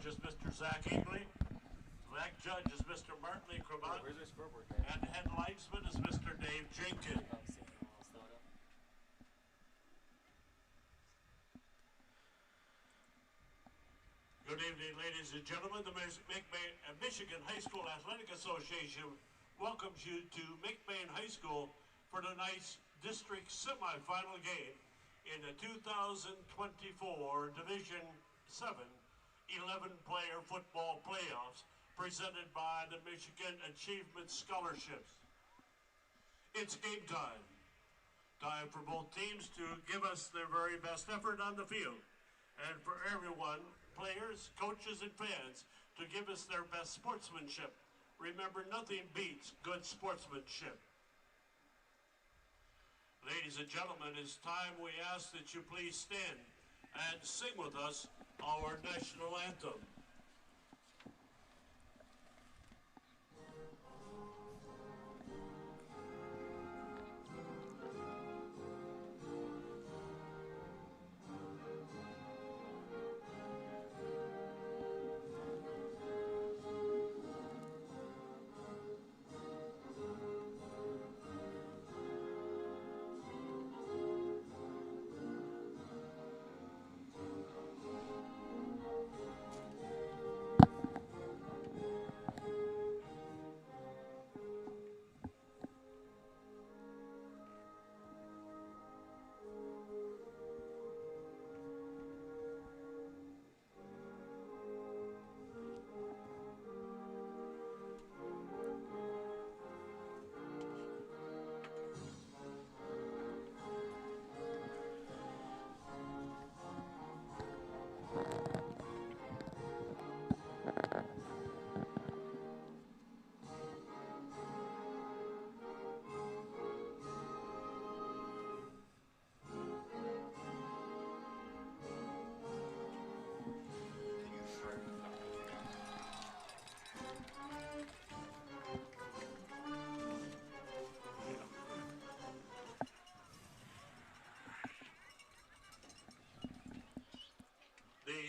coach is Mr. Zach Ingley. Flag judge is Mr. Martley Cremont. And head linesman is Mr. Dave Jenkins. Good evening, ladies and gentlemen. The Michigan High School Athletic Association welcomes you to McBain High School for tonight's district semifinal game in the 2024 Division 7 11-player football playoffs presented by the Michigan Achievement Scholarships. It's game time. Time for both teams to give us their very best effort on the field, and for everyone, players, coaches, and fans, to give us their best sportsmanship. Remember, nothing beats good sportsmanship. Ladies and gentlemen, it's time we ask that you please stand and sing with us our national anthem.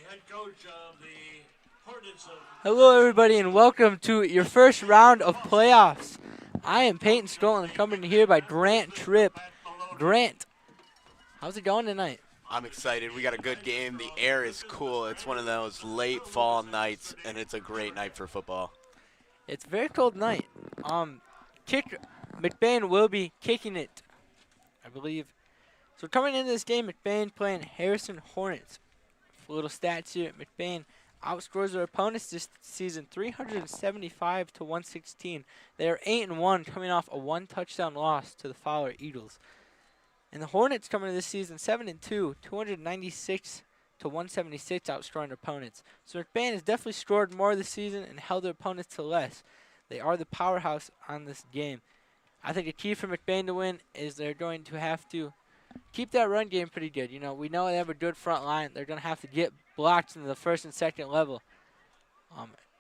Head coach of the Hornets. Hello, everybody, and welcome to your first round of playoffs. I am Peyton Stolten, coming here by Grant Tripp. Grant, how's it going tonight? I'm excited. We got a good game. The air is cool. It's one of those late fall nights, and it's a great night for football. It's a very cold night. McBain will be kicking it, I believe. So coming into this game, McBain playing Harrison Hornets. A little stats here. McBain outscores their opponents this season 375 to 116. They are 8-1, coming off a 1-touchdown loss to the Fowler Eagles. And the Hornets coming into this season 7-2, 296 to 176, outscoring their opponents. So McBain has definitely scored more this season and held their opponents to less. They are the powerhouse on this game. I think a key for McBain to win is they're going to have to keep that run game pretty good. You know, we know they have a good front line. They're going to have to get blocked in the first and second level.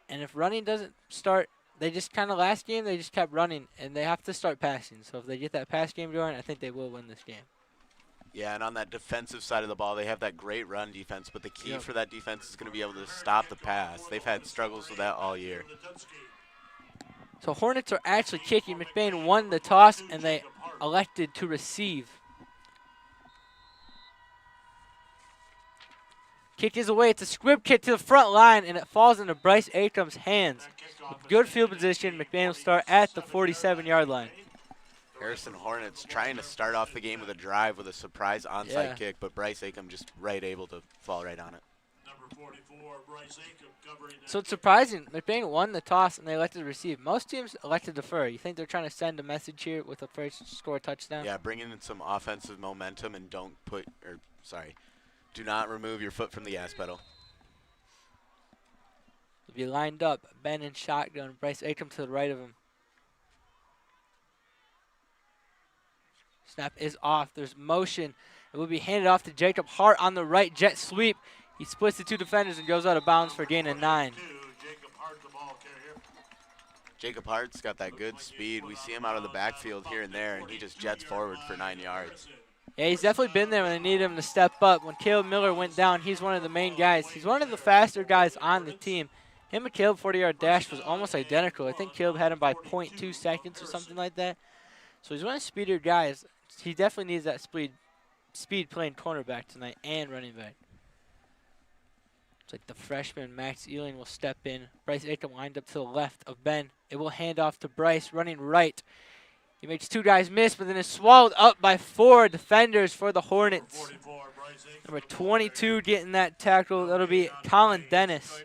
And if running doesn't start, they just kind of last game, they just kept running, and they have to start passing. So if they get that pass game going, I think they will win this game. Yeah, and on that defensive side of the ball, they have that great run defense, but the key for that defense is going to be able to stop the pass. They've had struggles with that all year. So Hornets are actually kicking. McBain won the toss, and they elected to receive. Kick is away. It's a squib kick to the front line, and it falls into Bryce Aum's hands. With good field position, McBain will start at the 47-yard line. Harrison Hornets trying to start off the game with a drive with a surprise onside kick, but Bryce Aum just able to fall right on it. Number 44, Bryce Aum covering. So it's surprising. McBain won the toss, and they elected to receive. Most teams elected to defer. You think they're trying to send a message here with a first score touchdown? Yeah, bring in some offensive momentum and do not remove your foot from the gas pedal. They'll be lined up. Ben in shotgun. Bryce Aum to the right of him. Snap is off. There's motion. It will be handed off to Jacob Hart on the right. Jet sweep. He splits the two defenders and goes out of bounds for a gain of 9. Jacob Hart's got that good speed. We see him out of the backfield here and there, and he just jets forward for 9 yards. Yeah, he's definitely been there when they needed him to step up. When Caleb Miller went down, he's one of the main guys. He's one of the faster guys on the team. Him and Caleb 40-yard dash was almost identical. I think Caleb had him by 0.2 seconds or something like that. So he's one of the speedier guys. He definitely needs that speed playing cornerback tonight and running back. It's like the freshman Max Ealing will step in. Bryce Aum lined up to the left of Ben. It will hand off to Bryce running right. He makes 2 guys miss, but then is swallowed up by 4 defenders for the Hornets. Number 22 getting that tackle. That'll be Colin Dennis.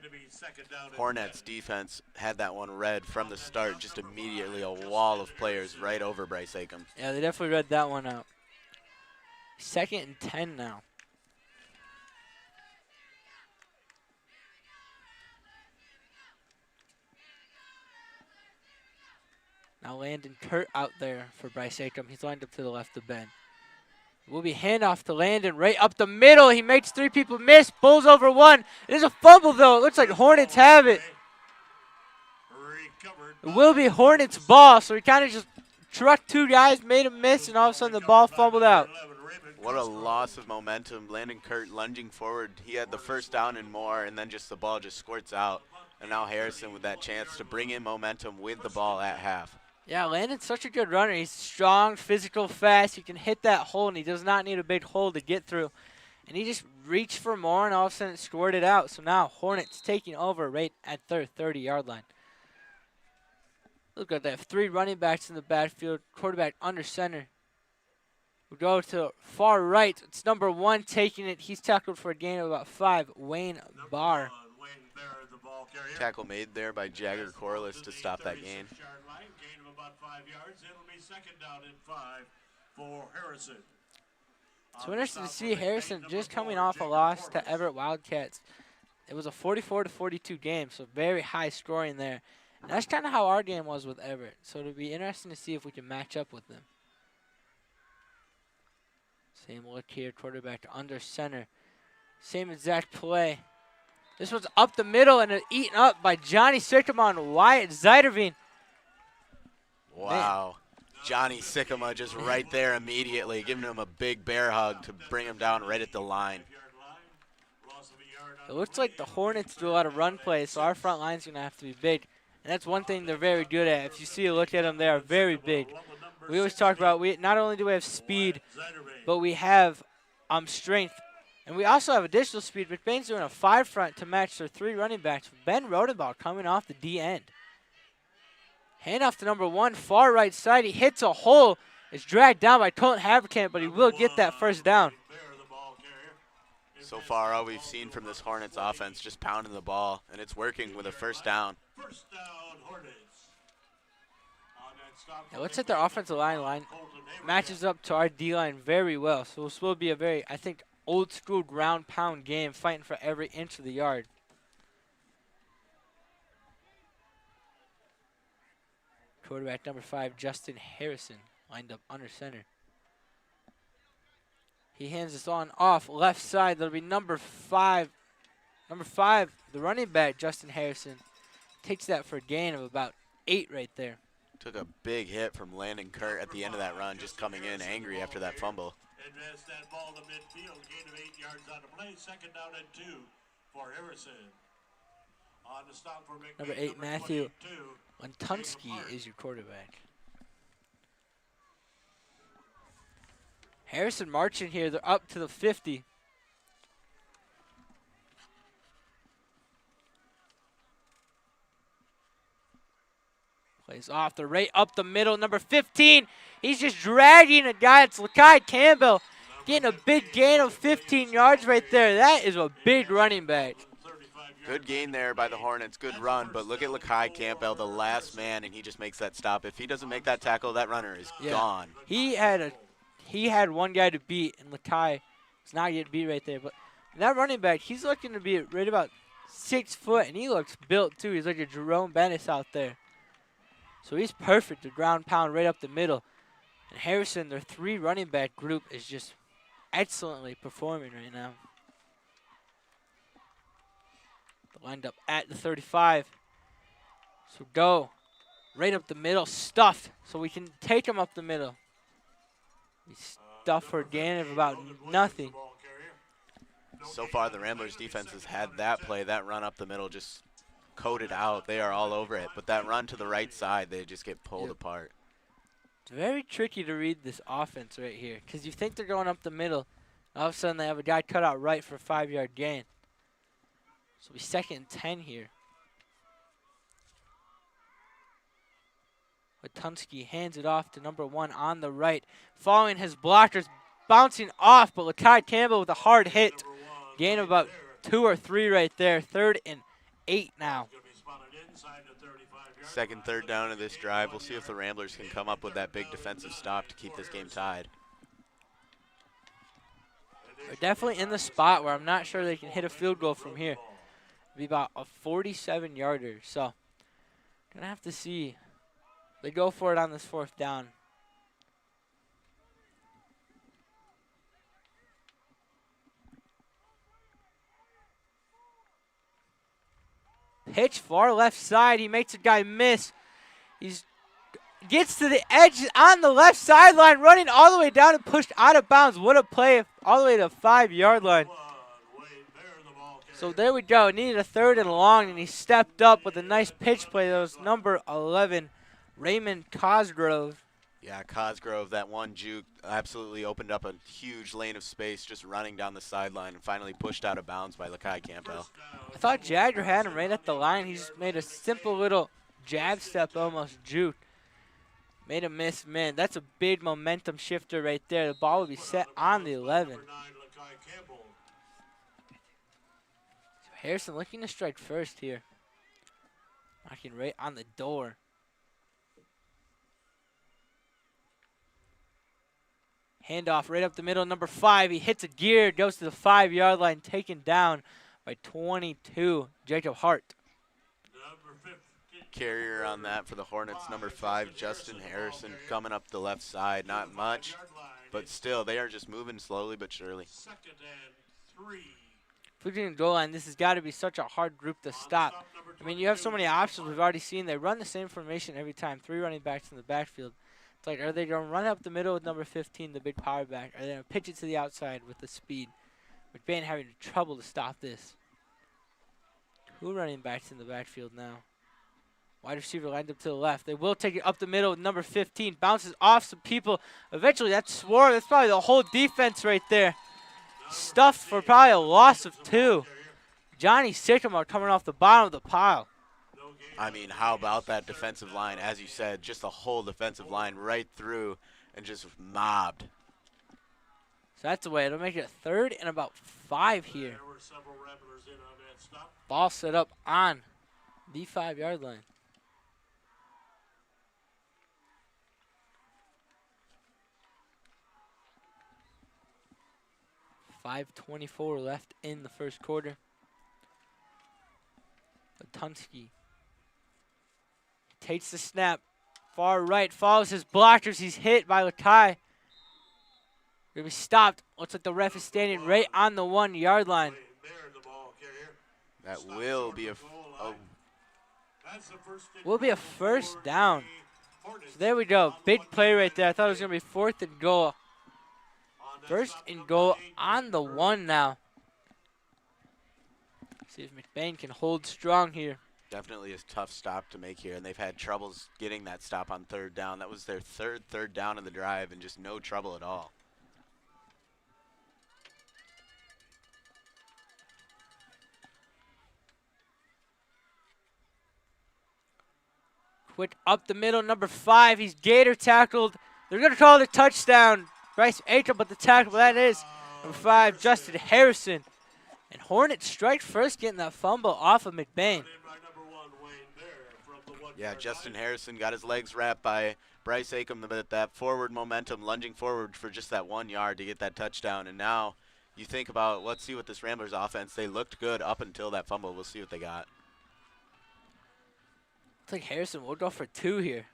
Hornets defense had that one read from the start, just immediately a wall of players right over Bryce Aum. Yeah, they definitely read that one out. 2nd and 10 now. Now Landon Kurt out there for Bryce Aum. He's lined up to the left of Ben. It will be handoff to Landon right up the middle. He makes 3 people miss. Bulls over 1. It is a fumble, though. It looks like Hornets have it. It will be Hornets' ball. So he kind of just trucked 2 guys, made him miss, and all of a sudden the ball fumbled out. What a loss of momentum. Landon Kurt lunging forward. He had the first down and more, and then just the ball just squirts out. And now Harrison with that chance to bring in momentum with the ball at half. Yeah, Landon's such a good runner. He's strong, physical, fast. He can hit that hole, and he does not need a big hole to get through. And he just reached for more, and all of a sudden scored it out. So now Hornets taking over right at their 30-yard line. Look at that. 3 running backs in the backfield. Quarterback under center. We go to far right. It's number 1 taking it. He's tackled for a gain of about 5. Wayne Barr. Tackle made there by Jagger Corliss to stop that gain. About 5 yards. It'll be 2nd down and 5 for Harrison. So interesting to see Harrison just coming off a loss to Everett Wildcats. It was a 44-42 game, so very high scoring there. And that's kind of how our game was with Everett. So it'll be interesting to see if we can match up with them. Same look here, quarterback under center. Same exact play. This one's up the middle and eaten up by Johnny Sycamore and Wyatt Zeiderveen. Wow. Johnny Sycamore just right there immediately, giving him a big bear hug to bring him down right at the line. It looks like the Hornets do a lot of run plays, so our front line's going to have to be big. And that's one thing they're very good at. If you see a look at them, they are very big. We always talk about not only do we have speed, but we have strength. And we also have additional speed. McBain's doing a 5 front to match their 3 running backs. Ben Rodenbo coming off the D end. Handoff to number 1, far right side. He hits a hole. It's dragged down by Colton Hamp, but he will get that first down. So far, all we've seen from this Hornets offense, just pounding the ball, and it's working with a first down. It looks like their offensive line matches up to our D-line very well. So this will be a very, I think, old-school ground-pound game, fighting for every inch of the yard. Quarterback number 5, Justin Harrison, lined up under center. He hands this on off left side. That'll be number 5. Number 5, the running back, Justin Harrison, takes that for a gain of about 8 right there. Took a big hit from Landon Kurt at the end of that run, just coming in angry after that fumble. Advance that ball to midfield, gain of 8 yards on the play, 2nd down and 2 for Harrison. On the stop for McBain, number 8, Matthew Lentunsky is your quarterback. Harrison marching here. They're up to the 50. Plays off the right up the middle. Number 15. He's just dragging a guy. It's Lakai Campbell getting a big gain of 15 yards right there. That is a big running back. Good gain there by the Hornets. Good run, but look at Lakai Campbell, the last man, and he just makes that stop. If he doesn't make that tackle, that runner is gone. He had one guy to beat, and Lakai is not getting beat right there. But that running back, he's looking to be right about 6 foot, and he looks built too. He's like a Jerome Bennis out there. So he's perfect to ground pound right up the middle. And Harrison, their 3 running back group, is just excellently performing right now. They're lined up at the 35. So go right up the middle, stuffed, so we can take him up the middle. picked off for a gain of about nothing. So far, the Ramblers defense has had that play, that run up the middle, just coated out. They are all over it. But that run to the right side, they just get pulled apart. It's very tricky to read this offense right here because you think they're going up the middle. All of a sudden, they have a guy cut out right for a 5-yard gain. So it'll be 2nd and 10 here. Latunski hands it off to number 1 on the right. Following his blockers, bouncing off, but Lakai Campbell with a hard hit. Gain of about 2 or 3 right there. 3rd and 8 now. Second, third down of this drive. We'll see if the Ramblers can come up with that big defensive stop to keep this game tied. They're definitely in the spot where I'm not sure they can hit a field goal from here. It'll be about a 47-yarder. So, gonna have to see. They go for it on this 4th down. Pitch far left side. He makes a guy miss. He's gets to the edge on the left sideline, running all the way down and pushed out of bounds. What a play all the way to the 5-yard line. So there we go. Needed a 3rd and long, and he stepped up with a nice pitch play. That was number 11, Raymond Cosgrove. Yeah, Cosgrove, that one juke absolutely opened up a huge lane of space just running down the sideline and finally pushed out of bounds by Lakai Campbell. I thought Jagger had him right at the line. He just made a simple little jab step, almost juke. Made a miss, man. That's a big momentum shifter right there. The ball will be set on the 11. So Harrison looking to strike first here. Knocking right on the door. Handoff right up the middle, number 5. He hits a gear, goes to the 5-yard line, taken down by 22, Jacob Hart. Carrier on that for the Hornets, number 5, Justin Harrison, coming up the left side. Not much, but still, they are just moving slowly but surely. 2nd and 3. Flipping the goal line, this has got to be such a hard group to stop. I mean, you have so many options we've already seen. They run the same formation every time, 3 running backs in the backfield. It's like, are they going to run up the middle with number 15, the big power back? Are they going to pitch it to the outside with the speed? McBain having trouble to stop this. 2 running backs in the backfield now. Wide receiver lined up to the left. They will take it up the middle with number 15. Bounces off some people. Eventually, that's Swore. That's probably the whole defense right there. Stuffed for probably a loss of 2. Johnny Sycamore coming off the bottom of the pile. I mean, how about that defensive line? As you said, just the whole defensive line right through and just mobbed. So that's the way. It'll make it a 3rd and about 5 here. Ball set up on the 5-yard line. .5:24 left in the first quarter. Latunski takes the snap. Far right, follows his blockers. He's hit by Lakai. Gonna be stopped. Looks like the ref is standing right on the 1-yard line. That will be a first down. So there we go. Big play right there. I thought it was gonna be 4th and goal. 1st and goal on the 1 now. See if McBain can hold strong here. Definitely a tough stop to make here, and they've had troubles getting that stop on 3rd down. That was their third down of the drive, and just no trouble at all. Quick up the middle, number 5. He's gator tackled. They're going to call it a touchdown. Bryce Aum, but the tackle, that is number 5, Justin Harrison. And Hornets strike first, getting that fumble off of McBain. Yeah, Justin Harrison got his legs wrapped by Bryce Aum, but that forward momentum, lunging forward for just that 1 yard to get that touchdown. And now you think about, let's see what this Ramblers offense, they looked good up until that fumble. We'll see what they got. Looks like Harrison will go for 2 here.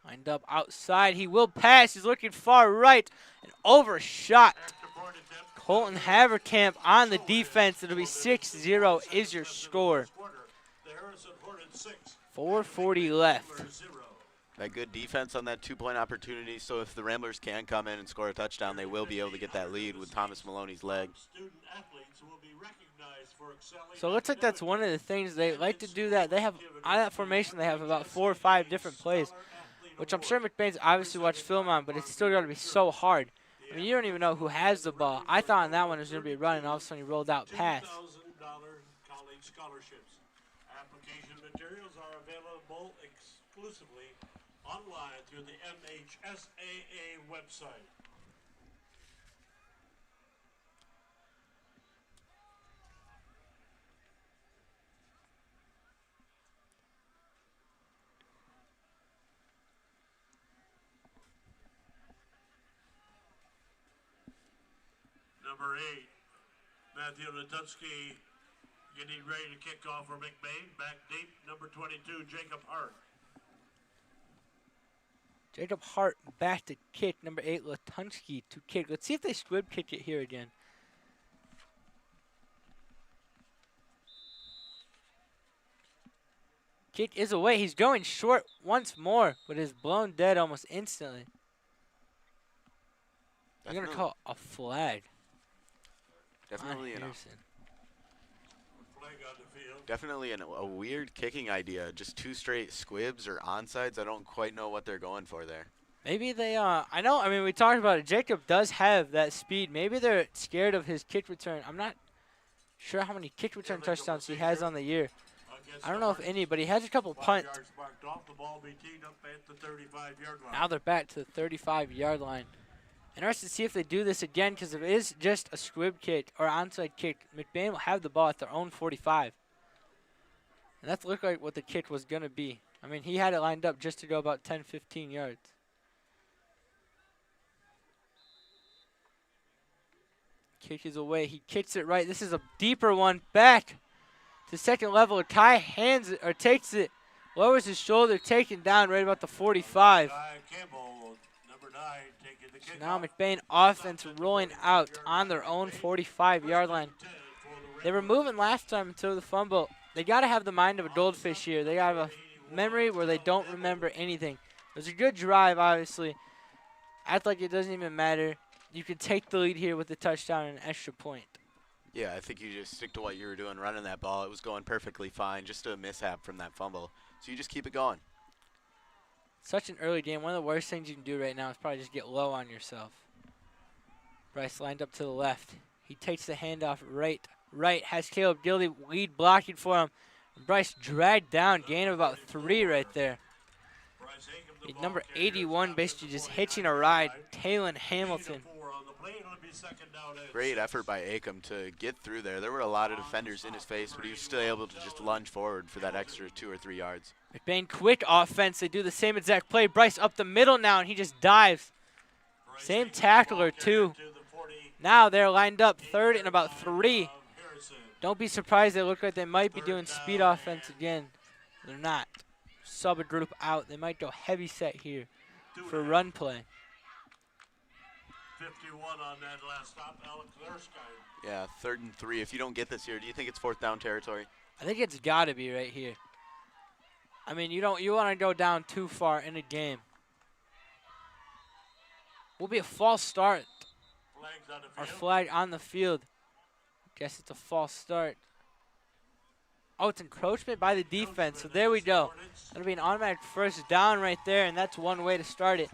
Lined up outside. He will pass. He's looking far right and overshot. Colton Hamp on the defense. It'll be 6-0 is your score. 4:40 left. That good defense on that two-point opportunity, so if the Ramblers can come in and score a touchdown, they will be able to get that lead with Thomas Maloney's leg. So it looks like that's one of the things they like to do. That they have on that formation, they have about 4 or 5 different plays, which I'm sure McBain's obviously watched film on, but it's still got to be so hard. I mean, you don't even know who has the ball. I thought on that one it was going to be running, all of a sudden he rolled out pass. College scholarships. Application materials are available exclusively online through the MHSAA website. Number 8, Matthew Letutsky getting ready to kick off for McBain. Back deep, number 22, Jacob Hart. Jacob Hart back to kick. Number 8, Letunsky to kick. Let's see if they squib kick it here again. Kick is away. He's going short once more, but is blown dead almost instantly. They're going to call a flag. Definitely Flag on the field. Definitely a weird kicking idea. Just 2 straight squibs or onsides. I don't quite know what they're going for there. Maybe they, I know, I mean, we talked about it. Jacob does have that speed. Maybe they're scared of his kick return. I'm not sure how many kick return touchdowns he has on the year. I don't know if any, but he has a couple punt. Now they're back to the 35-yard line. Interested to see if they do this again, because if it is just a squib kick or onside kick, McBain will have the ball at their own 45. And that looked like what the kick was going to be. I mean, he had it lined up just to go about 10, 15 yards. Kick is away. He kicks it right. This is a deeper one. Back to second level. Kai hands it, or takes it, lowers his shoulder, taken down right about the 45. So now McBain offense rolling out on their own 45-yard line. They were moving last time until the fumble. They got to have the mind of a goldfish here. They got to have a memory where they don't remember anything. It was a good drive, obviously. Act like it doesn't even matter. You can take the lead here with a touchdown and an extra point. Yeah, I think you just stick to what you were doing, running that ball. It was going perfectly fine, just a mishap from that fumble. So you just keep it going. Such an early game. One of the worst things you can do right now is probably just get low on yourself. Bryce lined up to the left. He takes the handoff right. Has Caleb Gildy lead blocking for him. Bryce dragged down, gain of about 3 right there. Number 81 basically just hitching a ride. Taylon Hamilton. Great effort by Aum to get through there. There were a lot of defenders in his face, but he was still able to just lunge forward for that extra 2 or 3 yards. McBain quick offense. They do the same exact play. Bryce up the middle now, and he just dives. Same tackler, too. Now they're lined up 3rd and about 3. Don't be surprised. They look like they might be doing speed offense again. They're not. Sub a group out. They might go heavy set here for run play. 51 on that last stop, Alex Erskine. Yeah, 3rd and 3. If you don't get this here, do you think it's 4th down territory? I think it's got to be right here. I mean, you want to go down too far in a game. Will be a false start. Or flag on the field. Guess it's a false start. Oh, it's encroachment by the defense. So there we go. That'll be an automatic 1st down right there, and that's one way to start it.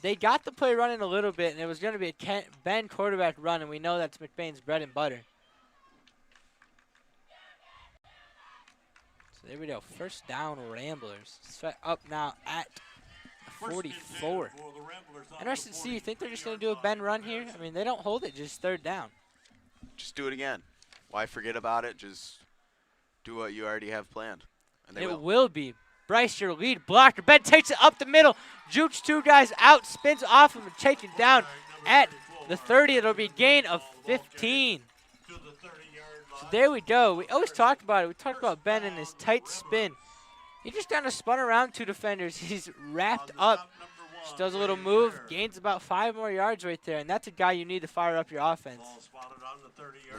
They got the play running a little bit, and it was going to be a Ben quarterback run, and we know that's McBain's bread and butter. So there we go. 1st down, Ramblers. Set up now at 44. Interested to see. You think they're just going to do a Ben run here? I mean, they don't hold it, just 3rd down. Just do it again. Why forget about it? Just do what you already have planned. And it will be. Bryce, your lead blocker. Ben takes it up the middle. Jukes 2 guys out. Spins off him and taken down at the 30. It'll be a gain of 15. So there we go. We always talk about it. We talked about Ben and his tight spin. He just kind of spun around 2 defenders. He's wrapped up Just does a little move, gains about 5 more yards right there, and that's a guy you need to fire up your offense.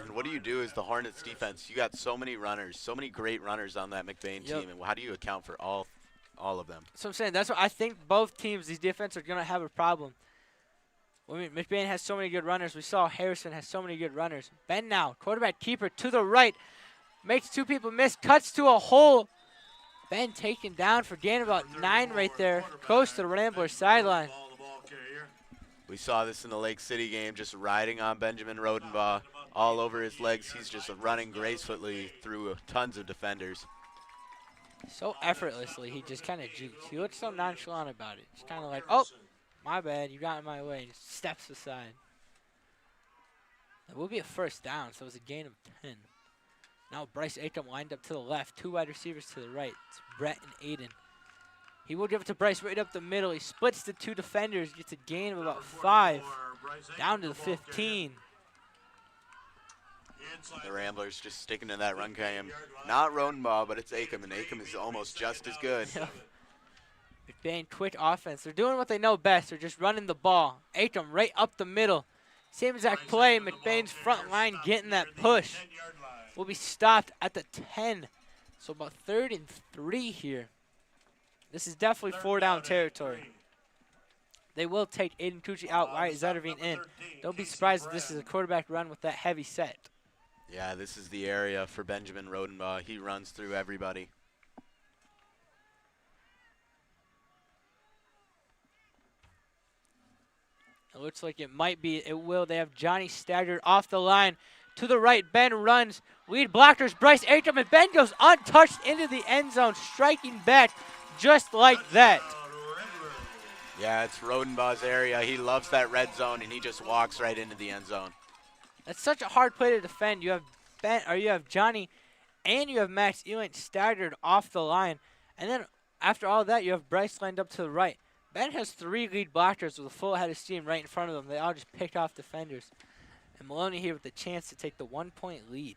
And what do you do as the Hornets defense? You got so many runners, so many great runners on that McBain team, and how do you account for all of them? So I'm saying that's what I think both teams, these defense, are going to have a problem. I mean, McBain has so many good runners. We saw Harrison has so many good runners. Ben now, quarterback keeper to the right, makes 2 people miss, cuts to a hole. Ben taken down for gain about 9 right there, close to the Ramblers sideline. We saw this in the Lake City game, just riding on Benjamin Rodenbo all over his legs. He's just running gracefully through tons of defenders. So effortlessly, he just kind of jukes. He looks so nonchalant about it. Just kind of like, oh, my bad, you got in my way. Just steps aside. It will be a first down, so it was a gain of 10. Now Bryce Aum lined up to the left. 2 wide receivers to the right. It's Brett and Aiden. He will give it to Bryce right up the middle. He splits the 2 defenders, gets a gain of about 5. Down to the 15. The Ramblers just sticking to that run game. Not Rodenbo, but it's Aum, and Aum is almost just as good. McBain, quick offense. They're doing what they know best. They're just running the ball. Aum right up the middle. Same exact play. McBain's front line getting that push. Will be stopped at the 10. So about 3rd and 3 here. This is definitely 4-down territory. They will take Aiden Tucci out, Wyatt Zetterveen in. Don't be surprised if this is a quarterback run with that heavy set. Yeah, this is the area for Benjamin Rodenbo. He runs through everybody. It looks like it might be. It will. They have Johnny staggered off the line. To the right, Ben runs. Lead blockers, Bryce Aum, and Ben goes untouched into the end zone, striking back just like that. Yeah, it's Rodenbo's area. He loves that red zone, and he just walks right into the end zone. That's such a hard play to defend. You have Ben, or you have Johnny, and you have Max Elant staggered off the line. And then after all that, you have Bryce lined up to the right. Ben has 3 lead blockers with a full head of steam right in front of them. They all just picked off defenders. And Maloney here with the chance to take the 1-point lead.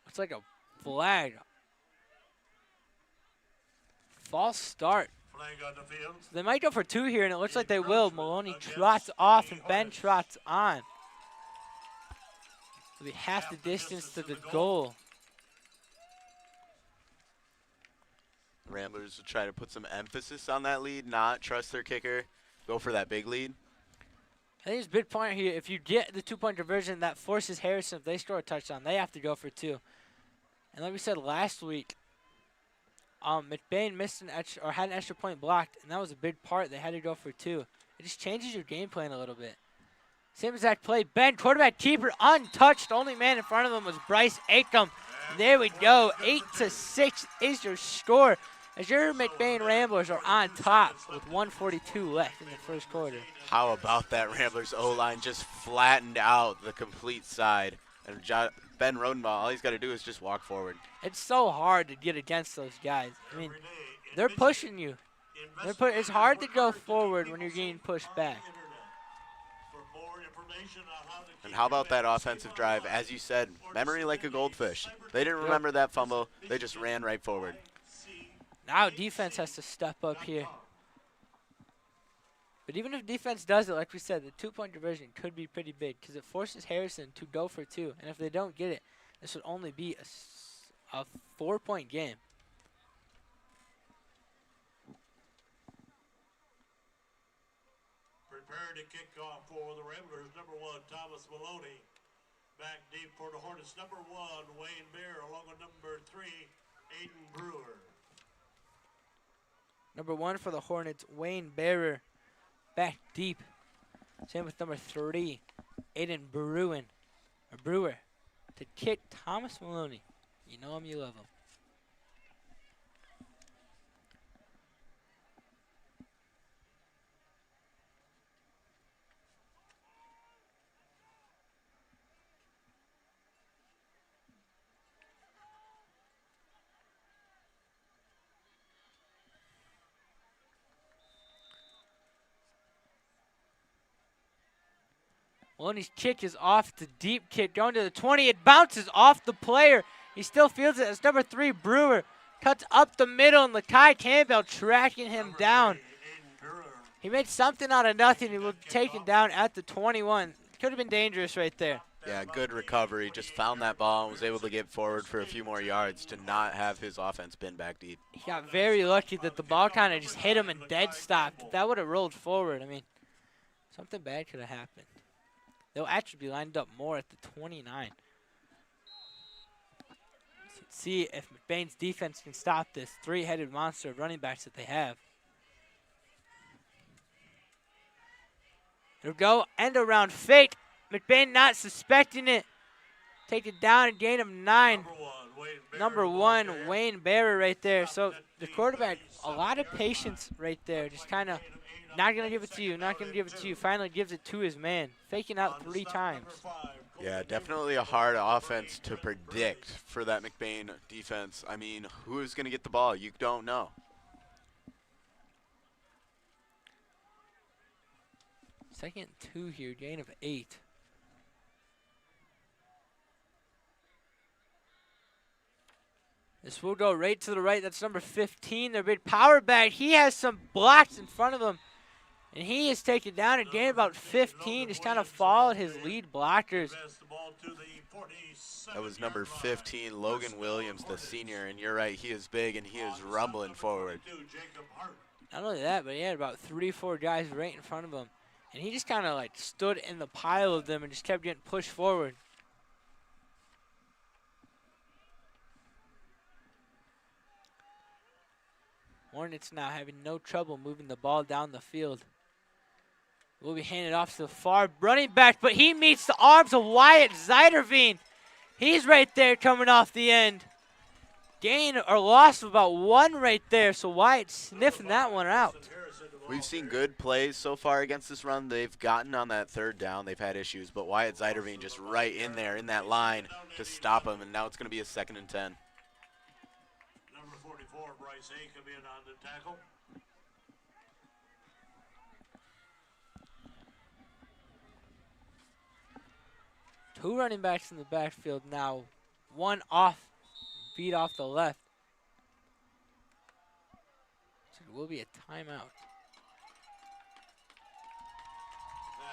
Looks like a flag. False start. Flag on the field. So they might go for 2 here, and it looks like they will. Maloney trots off, and Ben trots on. It'll be half the distance to the goal. Ramblers will try to put some emphasis on that lead, not trust their kicker, go for that big lead. I think it's a big point here. If you get the 2-point conversion, that forces Harrison. If they score a touchdown, they have to go for 2. And like we said last week, McBain missed an extra, or had an extra point blocked, and that was a big part. They had to go for 2. It just changes your game plan a little bit. Same exact play. Ben, quarterback keeper, untouched. Only man in front of him was Bryce Aum. There we go. 8-6 is your score, as your McBain Ramblers are on top with 1:42 left in the first quarter. How about that Ramblers O-line just flattened out the complete side. And Ben Rodenbo, all he's got to do is just walk forward. It's so hard to get against those guys. I mean, they're pushing you. It's hard to go forward when you're getting pushed back. And how about that offensive drive? As you said, memory like a goldfish. They didn't remember that fumble. They just ran right forward. Now defense has to step up here. But even if defense does it, like we said, the 2-point conversion could be pretty big because it forces Harrison to go for 2. And if they don't get it, this would only be a 4-point game. Prepare to kick off for the Ramblers. Number 1, Thomas Maloney. Back deep for the Hornets. Number 1, Wayne Bear, along with number 3, Aiden Brewer. Number 1 for the Hornets, Wayne Bearer. Back deep. Same with number 3, Aiden Brewer. To kick Thomas Maloney. You know him, you love him. Maloney's kick is off. The deep kick going to the 20. It bounces off the player. He still fields it as number 3, Brewer. Cuts up the middle, and Lakai Campbell tracking him down. He made something out of nothing. He was taken down at the 21. Could have been dangerous right there. Yeah, good recovery. Just found that ball and was able to get forward for a few more yards to not have his offense been back deep. He got very lucky that the ball kind of just hit him and dead stopped. If that would have rolled forward, I mean, something bad could have happened. They'll actually be lined up more at the 29. Let's see if McBain's defense can stop this three-headed monster of running backs that they have. It'll go end around fake. McBain not suspecting it. Take it down and gain of 9. Number 1, Wayne Barrett right there. So the quarterback, a lot of patience right there. Just kind of not going to give it to you, not going to give it to you. Finally gives it to his man. Faking out 3 times. Yeah, definitely a hard offense to predict for that McBain defense. I mean, who is going to get the ball? You don't know. Second and 2 here, gain of 8. This will go right to the right. That's number 15, their big power back. He has some blocks in front of him, and he is taken down and gained about 15. Just kind of followed his lead blockers. That was number 15, Logan Williams, the senior, and you're right, he is big and he is rumbling forward. Not only that, but he had about 3-4 guys right in front of him, and he just kind of like stood in the pile of them and just kept getting pushed forward. Hornets now having no trouble moving the ball down the field. Will be handed off to the far running back, but he meets the arms of Wyatt Zeiderveen. He's right there coming off the end. Gain or loss of about 1 right there, so Wyatt sniffing that one out. We've seen good plays so far against this run. They've gotten on that 3rd down. They've had issues, but Wyatt Zeiderveen just right in there in that line to stop him, and now it's going to be a 2nd and 10. Number 44, Bryce Aum come in on the tackle. Two running backs in the backfield now. One off, beat off the left. So it will be a timeout.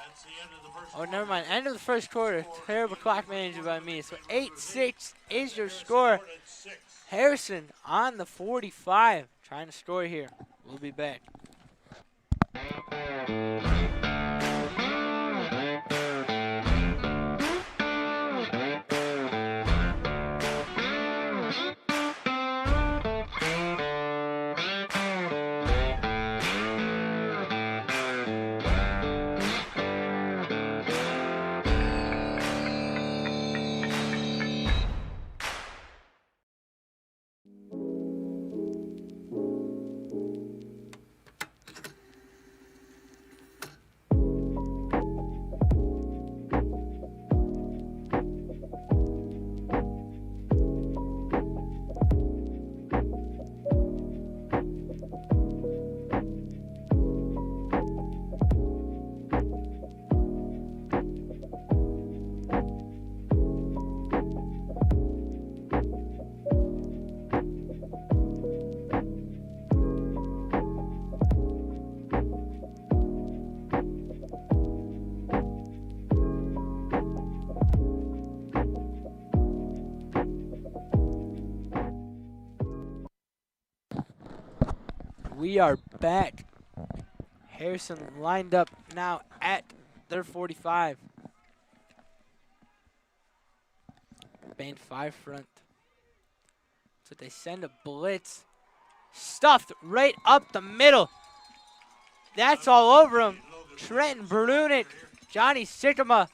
That's the end of the first Oh, never mind. End of the first quarter. Terrible clock management by me. So 8-6 is your score. Harrison on the 45. Trying to score here. We'll be back. We are back. Harrison lined up now at their 45. Band 5 front. So they send a blitz. Stuffed right up the middle. That's all over him. Trenton Brunick, Johnny Sycamore.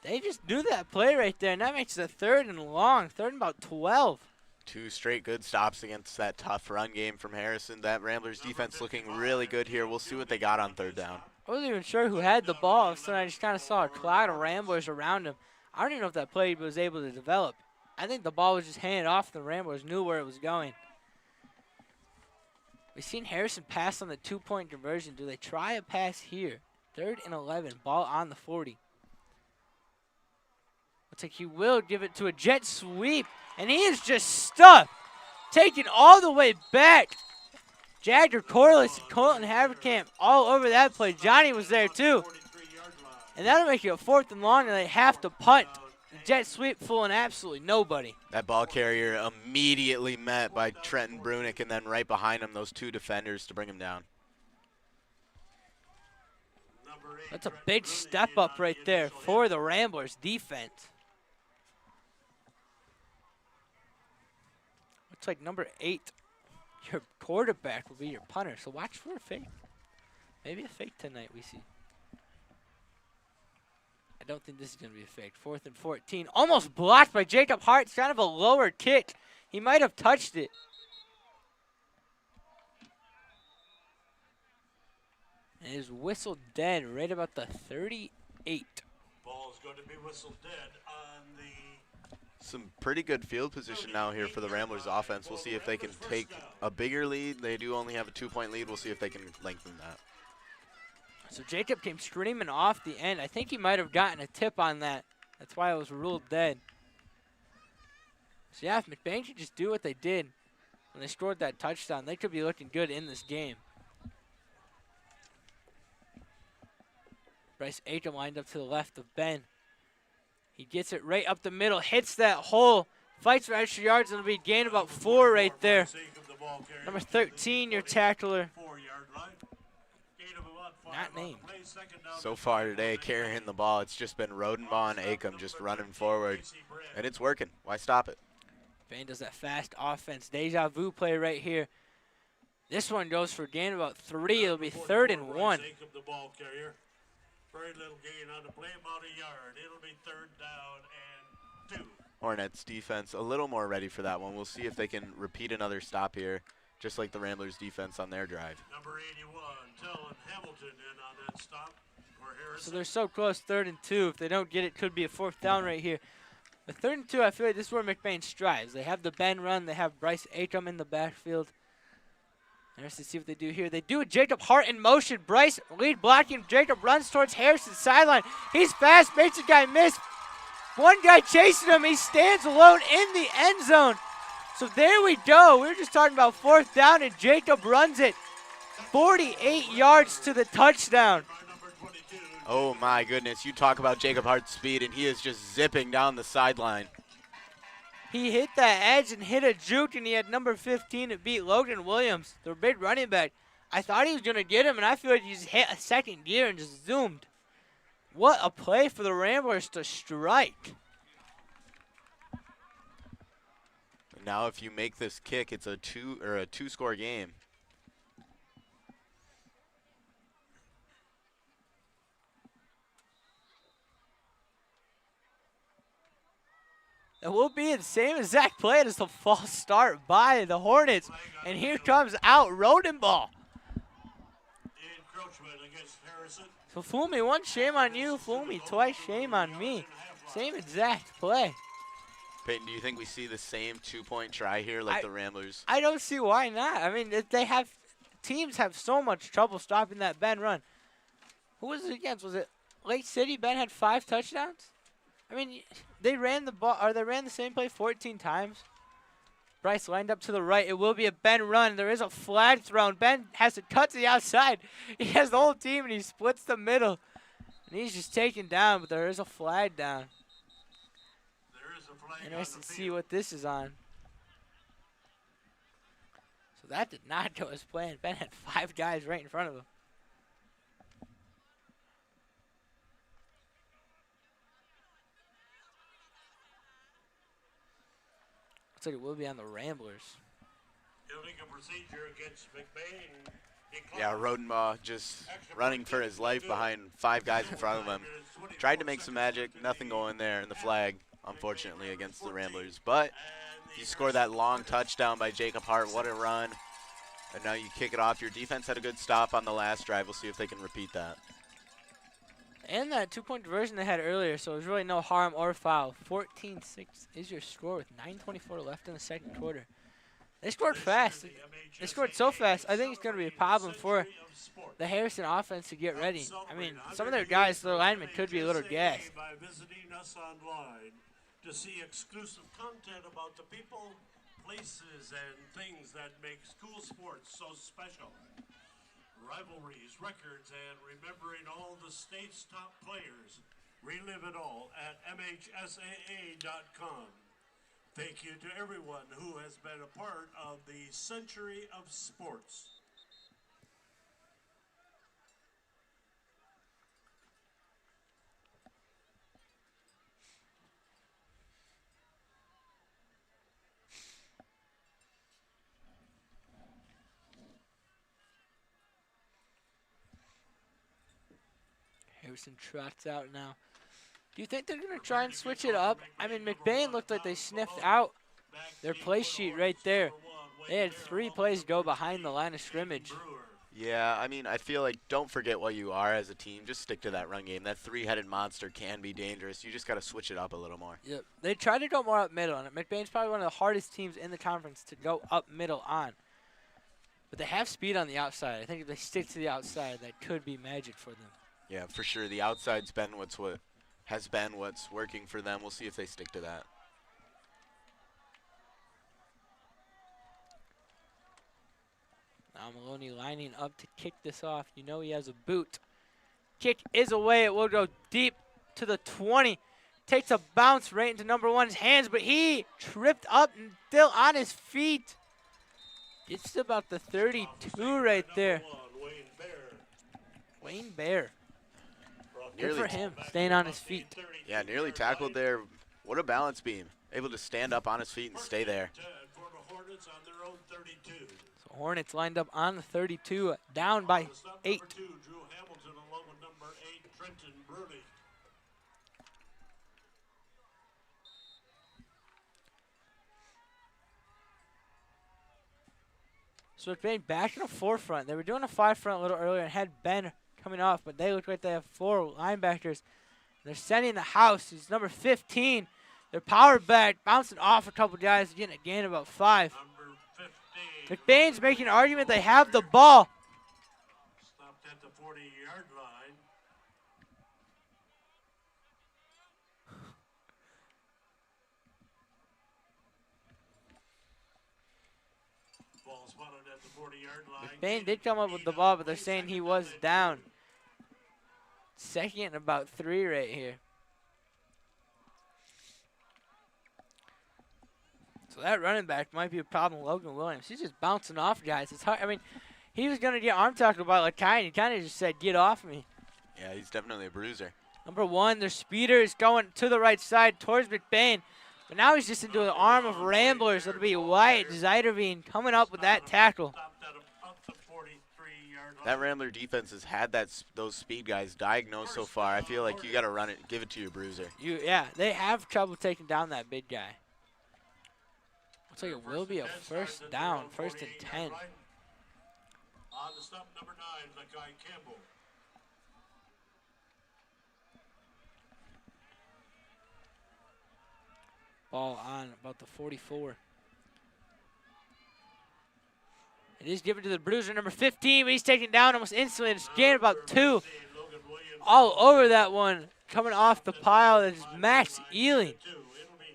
They just do that play right there, and that makes it a 3rd and long. 3rd and about 12. 2 straight good stops against that tough run game from Harrison. That Ramblers defense looking really good here. We'll see what they got on 3rd down. I wasn't even sure who had the ball, so I just kind of saw a cloud of Ramblers around him. I don't even know if that play was able to develop. I think the ball was just handed off. The Ramblers knew where it was going. We've seen Harrison pass on the 2-point conversion. Do they try a pass here? 3rd and 11. Ball on the 40. Looks like he will give it to a jet sweep. And he is just stuck. Taken all the way back. Jagger Corliss and Colton Hamp all over that play. Johnny was there too. And that'll make it a 4th and long, and they have to punt. The jet sweep fooling absolutely nobody. That ball carrier immediately met by Trenton Brunick, and then right behind him, those 2 defenders to bring him down. That's a big step up right there for the Ramblers defense. Looks like number 8, your quarterback, will be your punter. So watch for a fake. Maybe a fake tonight we see. I don't think this is going to be a fake. 4th and 14. Almost blocked by Jacob Hart. It's kind of a lower kick. He might have touched it. And it is whistled dead right about the 38. Ball's going to be whistled dead on the... Some pretty good field position now here for the Ramblers offense. We'll see if they can take a bigger lead. They do only have a 2-point lead. We'll see if they can lengthen that. So Jacob came screaming off the end. I think he might have gotten a tip on that. That's why it was ruled dead. So yeah, if McBain could just do what they did when they scored that touchdown, they could be looking good in this game. Bryce Aum lined up to the left of Ben. He gets it right up the middle, hits that hole, fights for extra yards, and it'll be a gain about 4 right there. Number 13, your tackler. Not named. So far today, carrying the ball, it's just been Rodenbo and Aum just running forward, and it's working. Why stop it? Bain does that fast offense. Deja vu play right here. This one goes for a gain about 3. It'll be 3rd and 1. Very little gain on the play, about a yard. It'll be 3rd down and 2. Hornets defense a little more ready for that one. We'll see if they can repeat another stop here, just like the Ramblers defense on their drive. Number 81, Tellin Hamilton in on that stop for Harrison. So they're so close, 3rd and 2. If they don't get it, could be a 4th down right here. But 3rd and 2, I feel like this is where McBain strives. They have the bend run. They have Bryce Aum in the backfield. Let's see what they do here. They do a Jacob Hart in motion. Bryce lead blocking. Jacob runs towards Harrison's sideline. He's fast, makes a guy miss. One guy chasing him. He stands alone in the end zone. So there we go. We were just talking about 4th down, and Jacob runs it 48 yards to the touchdown. Oh, my goodness. You talk about Jacob Hart's speed, and he is just zipping down the sideline. He hit that edge and hit a juke, and he had number 15 to beat Logan Williams, their big running back. I thought he was going to get him, and I feel like he just hit a 2nd gear and just zoomed. What a play for the Ramblers to strike. Now if you make this kick, it's a 2-score game. It will be the same exact play as the false start by the Hornets. And here comes out Rodenbo. So fool me once, shame on you. Fool me twice, shame on me. Same exact play. Peyton, do you think we see the same 2-point try here like the Ramblers? I don't see why not. I mean, teams have so much trouble stopping that Ben run. Who was it against? Was it Lake City? Ben had 5 touchdowns? I mean, they ran the ball, or they ran the same play 14 times. Bryce lined up to the right. It will be a Ben run. There is a flag thrown. Ben has to cut to the outside. He has the whole team, and he splits the middle. And he's just taken down, but there is a flag down. Interesting to see what this is on. So that did not go as planned. Ben had 5 guys right in front of him. Looks like it will be on the Ramblers. Illegal procedure against McBain. Yeah, Rodenbo just running for his life behind 5 guys in front of him. Tried to make some magic. Nothing going there in the flag, unfortunately, against the Ramblers. But you score that long touchdown by Jacob Hart. What a run. And now you kick it off. Your defense had a good stop on the last drive. We'll see if they can repeat that. And that 2-point conversion they had earlier, so there's really no harm or foul. 14-6 is your score with 9:24 left in the 2nd quarter. They scored fast. They scored so fast. I think it's going to be a problem for the Harrison offense to get ready. I mean, some of their guys, their linemen, could be a little gassed. By visiting us online to see exclusive content about the people, places, and things that make school sports so special. Rivalries, records, and remembering all the state's top players. Relive it all at MHSAA.com. Thank you to everyone who has been a part of the century of sports. Harrison trots out now. Do you think they're going to try and switch it up? I mean, McBain looked like they sniffed out their play sheet right there. They had 3 plays go behind the line of scrimmage. Yeah, I mean, I feel like don't forget what you are as a team. Just stick to that run game. That 3-headed monster can be dangerous. You just got to switch it up a little more. Yep. They tried to go more up middle, and McBain's probably one of the hardest teams in the conference to go up middle on. But they have speed on the outside. I think if they stick to the outside, that could be magic for them. Yeah, for sure. The outside's been what's working for them. We'll see if they stick to that. Now Maloney lining up to kick this off. You know he has a boot. Kick is away. It will go deep to the 20. Takes a bounce right into number 1's hands, but he tripped up and still on his feet. Gets to about the 32 right there. Wayne Bear. Good for him, staying on his feet. Yeah, nearly tackled there. What a balance beam. Able to stand up on his feet and stay there. So Hornets lined up on the 32, down by 8. So McBain back in the forefront. They were doing a 5 front a little earlier and had Ben coming off, but they look like they have 4 linebackers. They're sending the house. He's number 15. They're powered back, bouncing off a couple guys, getting a gain about 5. McBain's making an argument they have the ball. Stopped at the 40-yard line. Ball spotted at the 40-yard line. McBain did come up with the ball, but they're saying he was down. 2nd and about 3 right here. So that running back might be a problem. Logan Williams, he's just bouncing off guys. It's hard. I mean, he was going to get arm tackled by Lakai, and he kind of just said, get off me. Yeah, he's definitely a bruiser. Number 1, their speeder is going to the right side towards McBain. But now he's just into the arm of Ramblers. It'll be Wyatt Zeiderveen coming up with that tackle. That Rambler defense has had those speed guys diagnosed so far. I feel like you got to run it, give it to your bruiser. Yeah, they have trouble taking down that big guy. Looks like it will be a first down, 1st and 10. On the stop, number 9, Lakai Campbell. Ball on about the 44. It is given to the bruiser, number 15, but he's taken down almost instantly. It's gained about 2. All over that one, coming off the pile is Max Ealing.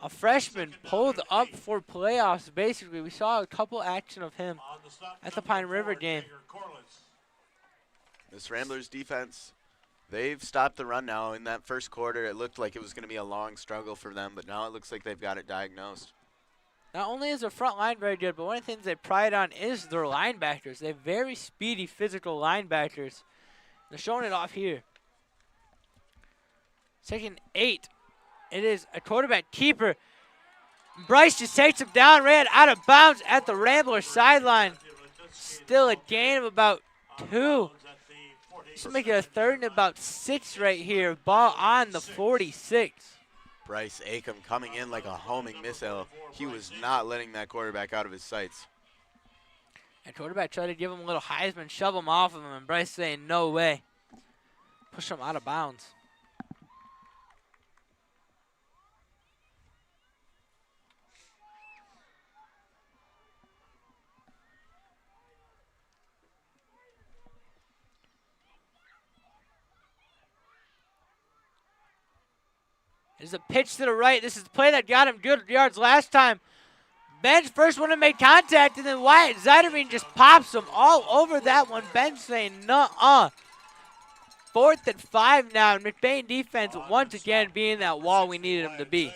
A freshman pulled up for playoffs, basically. We saw a couple action of him at the Pine River game. This Ramblers defense, they've stopped the run now. In that first quarter, it looked like it was going to be a long struggle for them, but now it looks like they've got it diagnosed. Not only is their front line very good, but one of the things they pride on is their linebackers. They have very speedy, physical linebackers. They're showing it off here. 2nd and 8. It is a quarterback keeper. Bryce just takes him down, ran out of bounds at the Rambler sideline. Still a gain of about 2. This will make it a 3rd and about 6 right here. Ball on the 46. Bryce Aum coming in like a homing missile. He was not letting that quarterback out of his sights. And quarterback tried to give him a little Heisman, shove him off of him, and Bryce saying no way. Push him out of bounds. There's a pitch to the right. This is the play that got him good yards last time. Ben's first one to make contact, and then Wyatt Zeiderman just pops him all over that one. Ben saying, nuh-uh. 4th and 5 now, and McBain defense once again being that wall we needed him to be.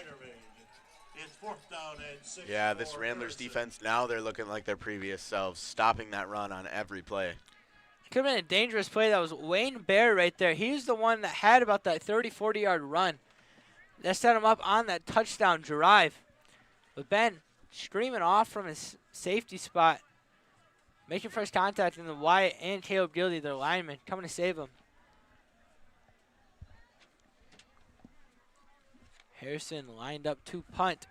Yeah, this Ramblers defense, now they're looking like their previous selves, stopping that run on every play. It could have been a dangerous play. That was Wayne Bear right there. He's the one that had about that 30, 40-yard run. That set him up on that touchdown drive. But Ben screaming off from his safety spot, making first contact, and then Wyatt and Caleb Gildy, their linemen, coming to save him. Harrison lined up to punt.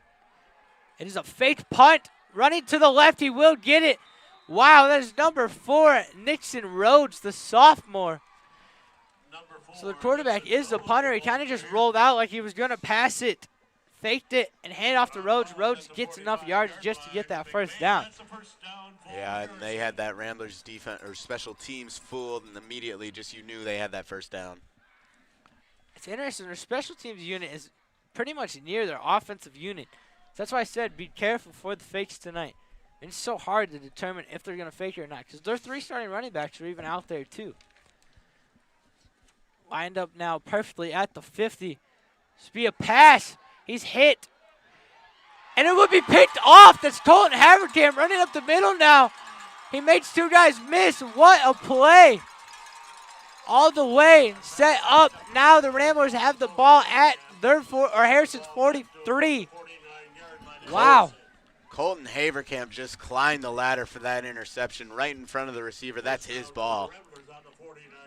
It is a fake punt. Running to the left, he will get it. Wow, that is number 4, Nixon Rhodes, the sophomore. So the quarterback is the punter. He kind of just rolled out like he was going to pass it, faked it, and hand off to Rhodes. Rhodes gets enough yards just to get that first down. Yeah, and they had that Ramblers defense or special teams fooled, and immediately just you knew they had that first down. It's interesting. Their special teams unit is pretty much near their offensive unit. So that's why I said be careful for the fakes tonight. And it's so hard to determine if they're going to fake it or not because their 3 starting running backs are even out there too. Lined up now perfectly at the 50. This be a pass. He's hit. And it would be picked off. That's Colton Hamp running up the middle now. He makes 2 guys miss. What a play. All the way set up. Now the Ramblers have the ball at their Harrison's 43. Wow. Colton Haverkamp just climbed the ladder for that interception right in front of the receiver. That's his ball.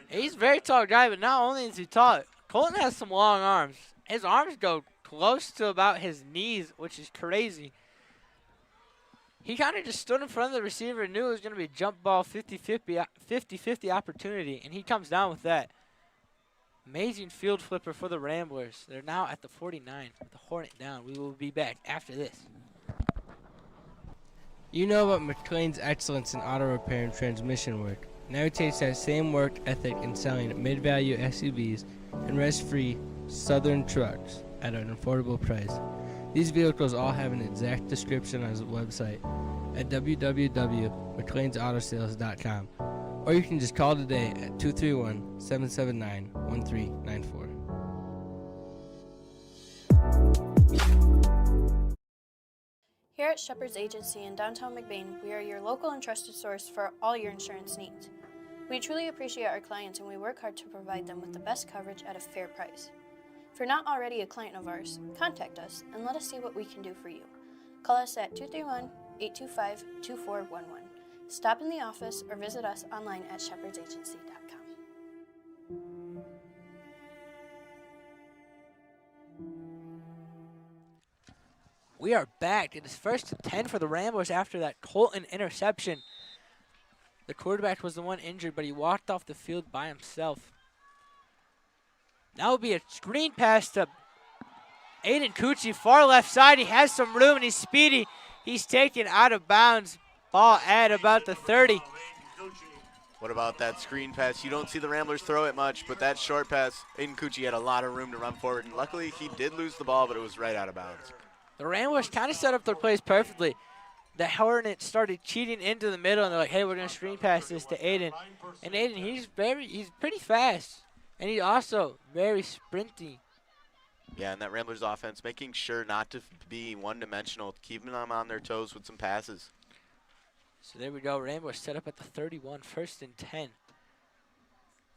He's a very tall guy, but not only is he tall, Colton has some long arms. His arms go close to about his knees, which is crazy. He kind of just stood in front of the receiver and knew it was going to be a jump ball 50-50 opportunity, and he comes down with that. Amazing field flipper for the Ramblers. They're now at the 49 with the Hornet down. We will be back after this. You know about McLean's excellence in auto repair and transmission work. Now he takes that same work ethic in selling mid-value SUVs and rest-free Southern trucks at an affordable price. These vehicles all have an exact description on his website at www.mcleansautosales.com, or you can just call today at 231-779-1394. Here at Shepherd's Agency in downtown McBain, we are your local and trusted source for all your insurance needs. We truly appreciate our clients and we work hard to provide them with the best coverage at a fair price. If you're not already a client of ours, contact us and let us see what we can do for you. Call us at 231-825-2411. Stop in the office or visit us online at shepherdsagency.com. We are back. It is 1st and 10 for the Ramblers after that Colton interception. The quarterback was the one injured, but he walked off the field by himself. Now will be a screen pass to Aiden Cucci, far left side. He has some room and he's speedy. He's taken out of bounds. Ball at about the 30. What about that screen pass? You don't see the Ramblers throw it much, but that short pass, Aiden Cucci had a lot of room to run forward, and luckily he did lose the ball, but it was right out of bounds. The Ramblers kind of set up their plays perfectly. The Hornets started cheating into the middle, and they're like, hey, we're going to screen pass this to Aiden. And Aiden, he's pretty fast, and he's also very sprinty. Yeah, and that Ramblers offense, making sure not to be one-dimensional, keeping them on their toes with some passes. So there we go. Ramblers set up at the 31, 1st and 10.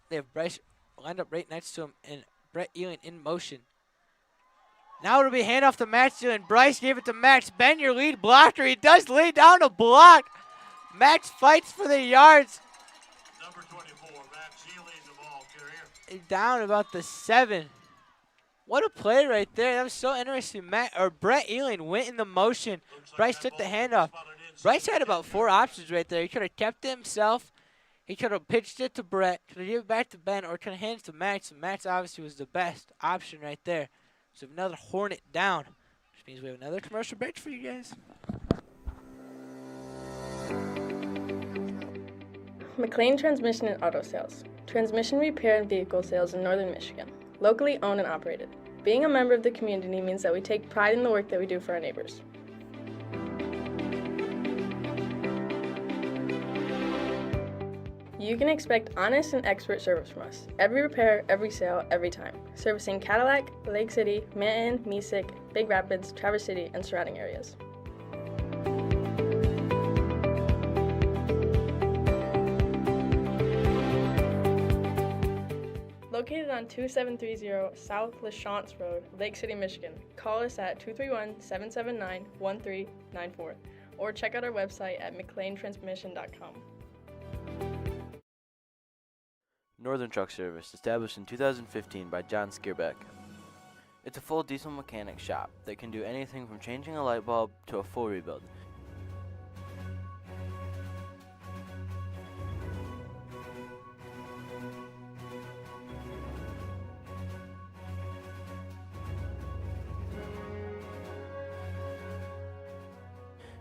They have Bryce lined up right next to him, and Brett Ealing in motion. Now it'll be handoff to Max Ealing. Bryce gave it to Max. Ben, your lead blocker. He does lay down a block. Max fights for the yards. Number 24, Max Ealing, the ball carrier. He's down about the 7. What a play right there. That was so interesting. Brett Ealing went in the motion. Bryce took the handoff. Bryce had about 4 options right there. He could have kept it himself. He could have pitched it to Brett. Could have given it back to Ben, or could have handed it to Max. And Max obviously was the best option right there. So another Hornet down, which means we have another commercial break for you guys. McLean Transmission and Auto Sales. Transmission repair and vehicle sales in northern Michigan. Locally owned and operated. Being a member of the community means that we take pride in the work that we do for our neighbors. You can expect honest and expert service from us. Every repair, every sale, every time. Servicing Cadillac, Lake City, Manton, Mesick, Big Rapids, Traverse City, and surrounding areas. Located on 2730 South LaChance Road, Lake City, Michigan. Call us at 231-779-1394 or check out our website at mclaintransmission.com. Northern Truck Service, established in 2015 by John Scarb. It's a full diesel mechanic shop that can do anything from changing a light bulb to a full rebuild.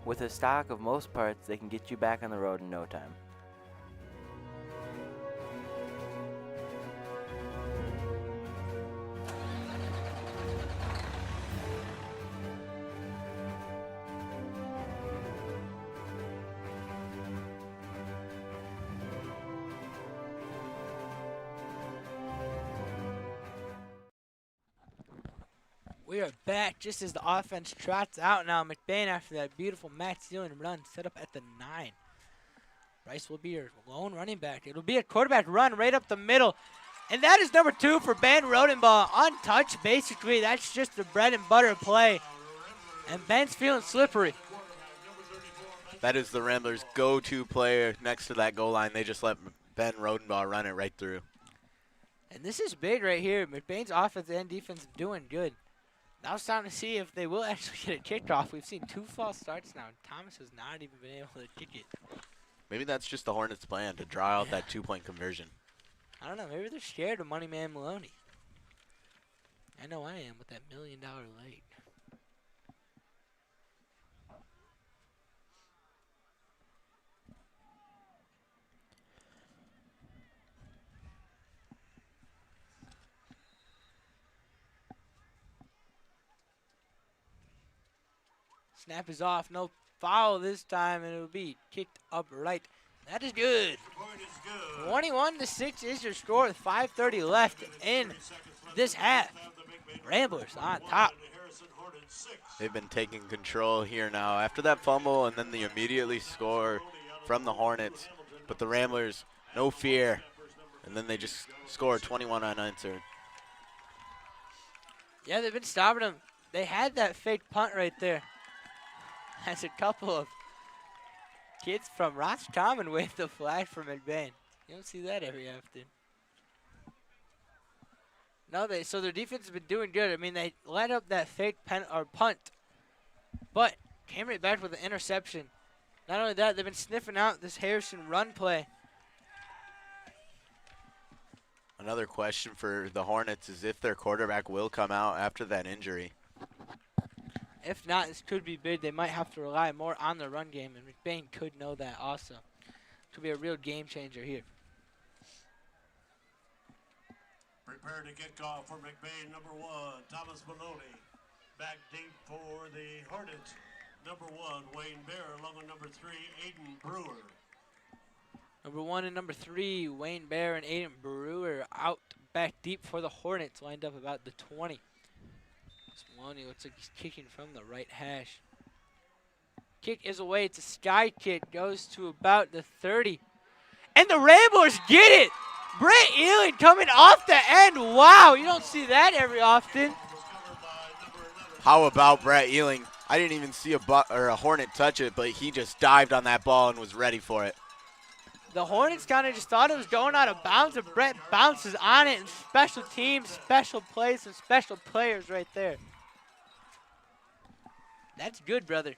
With a stock of most parts, they can get you back on the road in no time. We are back just as the offense trots out now. McBain, after that beautiful Matt Sealing run, set up at the 9. Bryce will be your lone running back. It'll be a quarterback run right up the middle. And that is number 2 for Ben Rodenbo. Untouched, basically. That's just the bread and butter play. And Ben's feeling slippery. That is the Ramblers' go-to player next to that goal line. They just let Ben Rodenbaugh run it right through. And this is big right here. McBain's offense and defense doing good. Now it's time to see if they will actually get a kickoff. We've seen 2 false starts now. Thomas has not even been able to kick it. Maybe that's just the Hornets' plan, to draw out that 2-point conversion. I don't know. Maybe they're scared of Money Man Maloney. I know I am with that $1 million late. Snap is off. No foul this time, and it will be kicked upright. That is good. 21-6 is your score with 5:30 left in this half. Ramblers on top. They've been taking control here now. After that fumble, and then they immediately score from the Hornets. But the Ramblers, no fear. And then they just score 21 unanswered. Yeah, they've been stopping them. They had that fake punt right there. As a couple of kids from Roscommon waved the flag for McBain. You don't see that every often. No, so their defense has been doing good. I mean, they let up that fake punt, but came right back with an interception. Not only that, they've been sniffing out this Harrison run play. Another question for the Hornets is if their quarterback will come out after that injury. If not, this could be big. They might have to rely more on the run game, and McBain could know that also. Could be a real game changer here. Prepare to kick off for McBain, number 1, Thomas Maloney. Back deep for the Hornets, number 1, Wayne Bear, along with number 3, Aiden Brewer. Number 1 and number 3, Wayne Bear and Aiden Brewer out back deep for the Hornets, lined up about the 20. Maloney looks like he's kicking from the right hash. Kick is away. It's a sky kick. Goes to about the 30. And the Ramblers get it! Brett Ealing coming off the end. Wow, you don't see that every often. How about Brett Ealing? I didn't even see a Hornet touch it, but he just dived on that ball and was ready for it. The Hornets kind of just thought it was going out of bounds, and Brett bounces on it. And special teams, special plays, and special players right there. That's good, brother.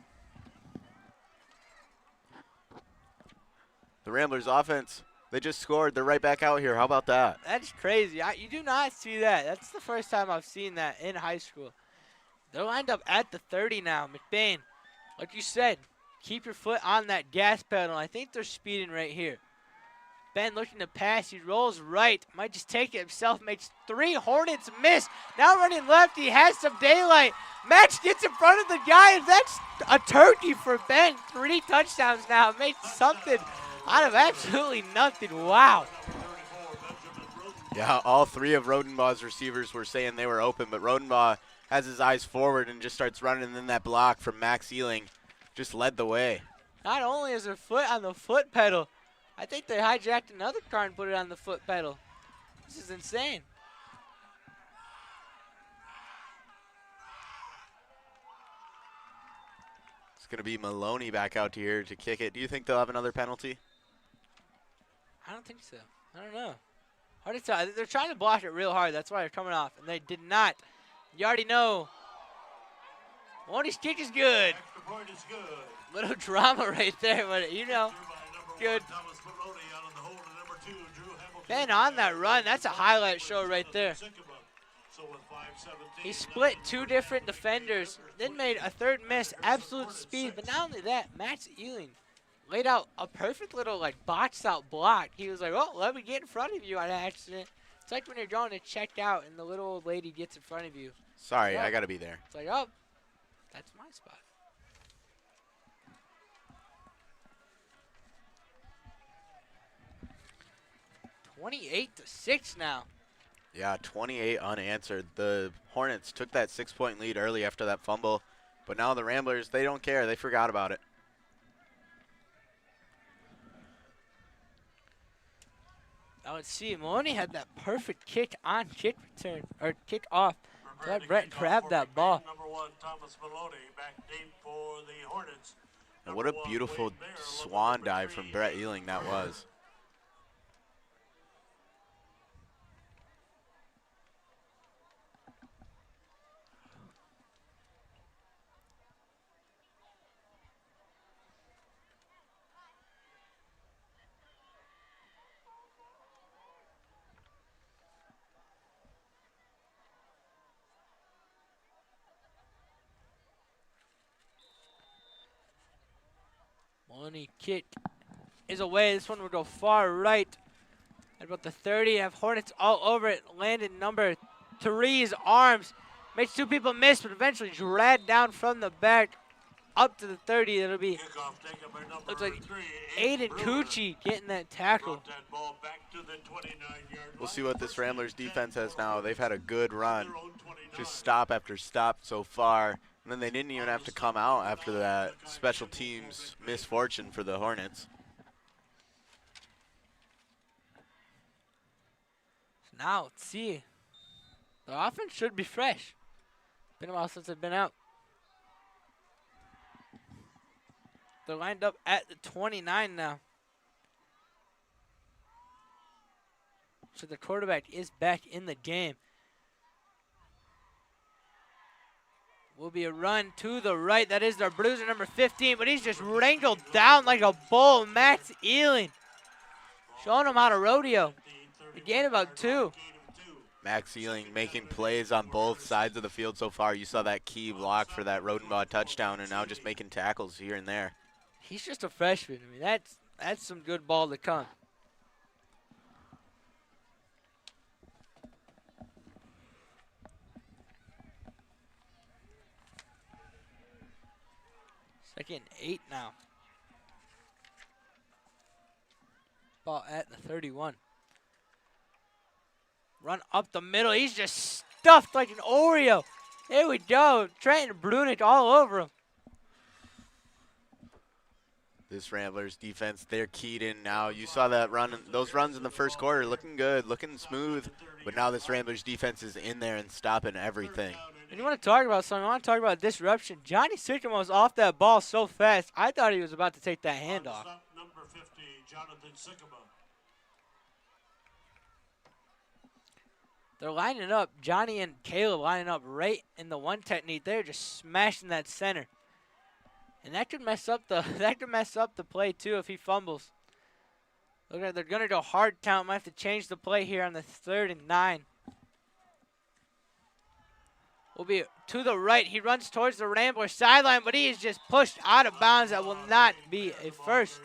The Ramblers offense, they just scored. They're right back out here. How about that? That's crazy. You do not see that. That's the first time I've seen that in high school. They're lined up at the 30 now. McBain, like you said, keep your foot on that gas pedal. I think they're speeding right here. McBain looking to pass. He rolls right. Might just take it himself. Makes 3. Hornets miss. Now running left. He has some daylight. Max gets in front of the guy, and that's a turkey for Ben. 3 touchdowns now. Made something out of absolutely nothing. Wow. Yeah, all 3 of Rodenbaugh's receivers were saying they were open, but Rodenbaugh has his eyes forward and just starts running, and then that block from Max Ealing just led the way. Not only is their foot on the foot pedal, I think they hijacked another car and put it on the foot pedal. This is insane. It's going to be Maloney back out here to kick it. Do you think they'll have another penalty? I don't think so. I don't know. Hard to tell. They're trying to block it real hard. That's why they're coming off, and they did not. You already know. Maloney's kick is good. Little drama right there, but you know, good. Ben on that run. That's a highlight show right there. He split 2 different defenders, then made a 3rd miss, absolute speed. But not only that, Max Ealing laid out a perfect little boxed out block. He was like, oh, let me get in front of you on accident. It's like when you're going to check out and the little old lady gets in front of you. Sorry, I got to be there. It's like, oh, that's my spot. (28-6) now. Yeah, 28 unanswered. The Hornets took that 6-point lead early after that fumble, but now the Ramblers, they don't care. They forgot about it. Now let's see. Maloney had that perfect kick on kick return, or kick off. Let Brett grab that ball. Number 1, Thomas Maloney, back deep for the Hornets. And what a beautiful swan dive from Brett Ealing that was. Maloney kick is away. This one will go far right. At about the 30, have Hornets all over it. Landed number 3's arms. Makes 2 people miss, but eventually dragged down from the back up to the 30. It'll be, looks like Aiden Cucci getting that tackle. We'll see what this Ramblers defense has now. They've had a good run. Just stop after stop so far. And then they didn't even have to come out after that special teams misfortune for the Hornets. So now, let's see. The offense should be fresh. Been a while since they've been out. They're lined up at the 29 now. So the quarterback is back in the game. Will be a run to the right. That is their bruiser, number 15, but he's just wrangled down like a bull. Max Ealing showing him how to rodeo. He gained about 2. Max Ealing making plays on both sides of the field so far. You saw that key block for that Rodenbaugh touchdown, and now just making tackles here and there. He's just a freshman. I mean, that's some good ball to come. Second and 8 now. Ball at the 31. Run up the middle. He's just stuffed like an Oreo. There we go. Trenton Brunick all over him. This Ramblers defense, they're keyed in now. You saw that run, those runs in the first quarter, looking good, looking smooth. But now this Ramblers defense is in there and stopping everything. And you want to talk about something? I want to talk about disruption. Johnny Sycamore was off that ball so fast, I thought he was about to take that handoff. Number 50, Jonathan Sycamore. They're lining up, Johnny and Caleb lining up right in the one technique. They're just smashing that center. And that could mess up the play too if he fumbles. Look at, they're gonna go hard count. Might have to change the play here on the 3rd and 9. Will be to the right. He runs towards the Rambler sideline, but he is just pushed out of bounds. That will not be a first.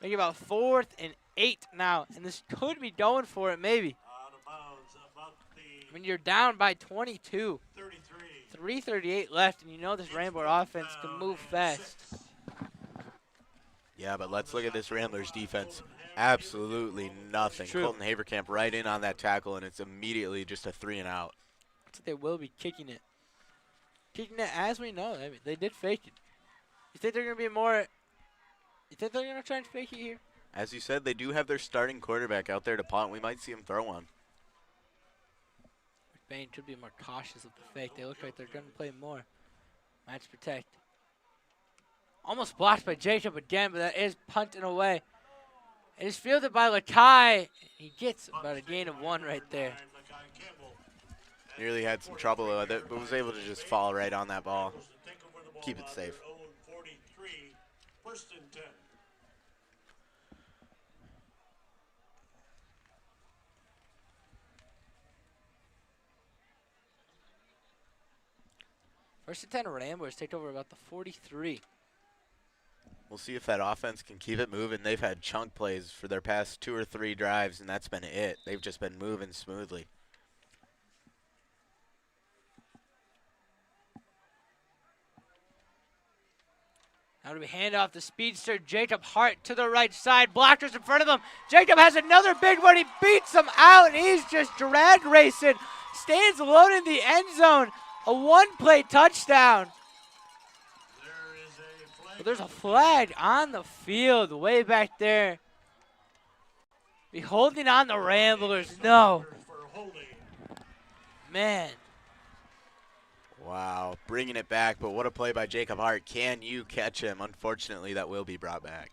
Maybe about 4th and 8 now, and this could be going for it maybe. Out of bounds, about the When you're down by 22, 33. 3:38 left, and you know this Rambler offense can move fast. Yeah, but let's look at this Ramblers defense. Absolutely nothing. True. Colton Haverkamp right in on that tackle, and it's immediately just a 3 and out. So they will be kicking it. Kicking it as we know. I mean, they did fake it. You think they're going to be more... You think they're going to try and fake it here? As you said, they do have their starting quarterback out there to punt. We might see him throw one. McBain should be more cautious of the fake. They look like they're going to play more. Match protect. Almost blocked by Jacob again, but that is punting away. It is fielded by Lakai. He gets about a gain of 1 right there. Nearly had some trouble with it, but was able to just fall right on that ball. Keep it safe. 43, first and 10. First and 10 Ramblers take over about the 43. We'll see if that offense can keep it moving. They've had chunk plays for their past 2 or 3 drives, and that's been it. They've just been moving smoothly. Now to be hand off the speedster, Jacob Hart to the right side. Blockers in front of him. Jacob has another big one. He beats him out, and he's just drag racing. Stands alone in the end zone. A 1-play touchdown. But there's a flag on the field way back there. Be holding on the Ramblers. No. Man. Wow, bringing it back, but what a play by Jacob Hart. Can you catch him? Unfortunately, that will be brought back.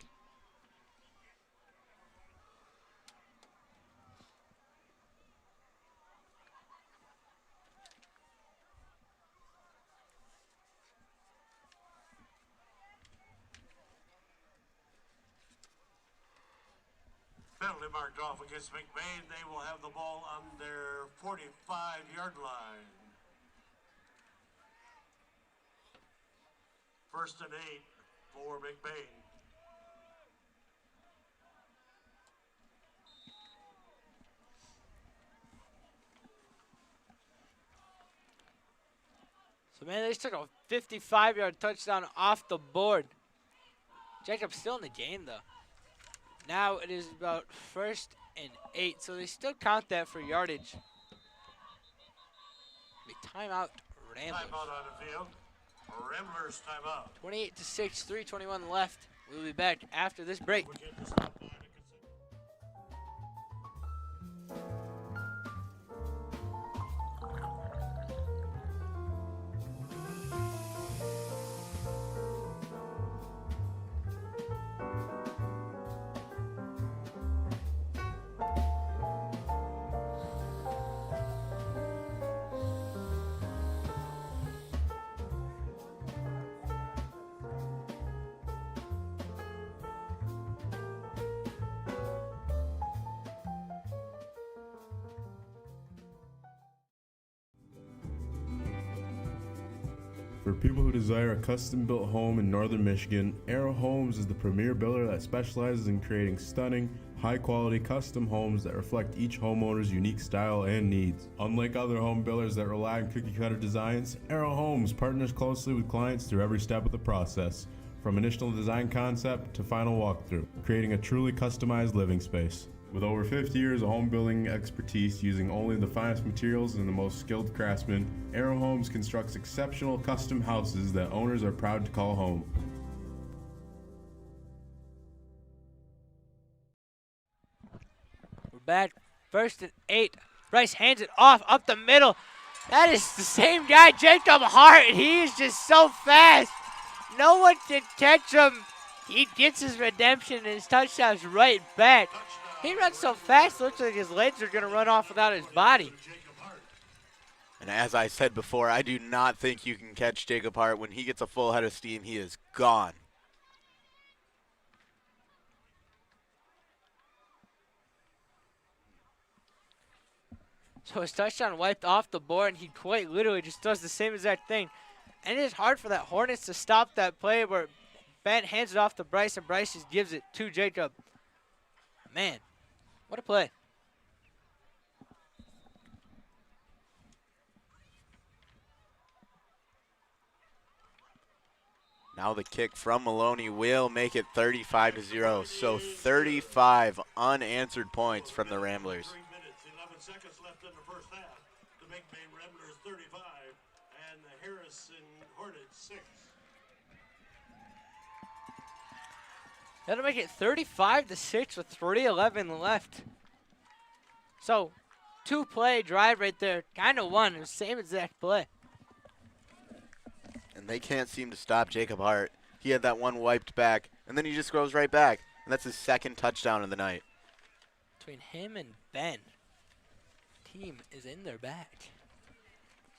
Penalty marked off against McBain. They will have the ball on their 45-yard line. First and 8 for McBain. So, man, they just took a 55-yard touchdown off the board. Jacob's still in the game, though. Now it is about first and 8, so they still count that for yardage. Timeout, Ramblers. Timeout on the field. Ramblers timeout. 28-6, 3:21 left. We'll be back after this break. For people who desire a custom-built home in northern Michigan, Arrow Homes is the premier builder that specializes in creating stunning, high-quality custom homes that reflect each homeowner's unique style and needs. Unlike other home builders that rely on cookie-cutter designs, Arrow Homes partners closely with clients through every step of the process, from initial design concept to final walkthrough, creating a truly customized living space. With over 50 years of home building expertise using only the finest materials and the most skilled craftsmen, Arrow Homes constructs exceptional custom houses that owners are proud to call home. We're back. First and 8. Bryce hands it off up the middle. That is the same guy, Jacob Hart. He is just so fast. No one can catch him. He gets his redemption and his touchdown's right back. He runs so fast, it looks like his legs are going to run off without his body. And as I said before, I do not think you can catch Jacob Hart. When he gets a full head of steam, he is gone. So his touchdown wiped off the board, and he quite literally just does the same exact thing. And it is hard for that Hornets to stop that play where Ben hands it off to Bryce, and Bryce just gives it to Jacob. man, what a play. Now the kick from Maloney will make it 35-0. So 35 unanswered points from the Ramblers. 3 minutes, 11 seconds left in the first half. The McBain Ramblers 35 and the Harrison Hornets 6. That'll make it 35-6 with 3:11 left. So, 2-play drive right there. Kind of won. It was the same exact play. And they can't seem to stop Jacob Hart. He had that one wiped back, and then he just goes right back. And that's his second touchdown of the night. Between him and Ben, team is in their back.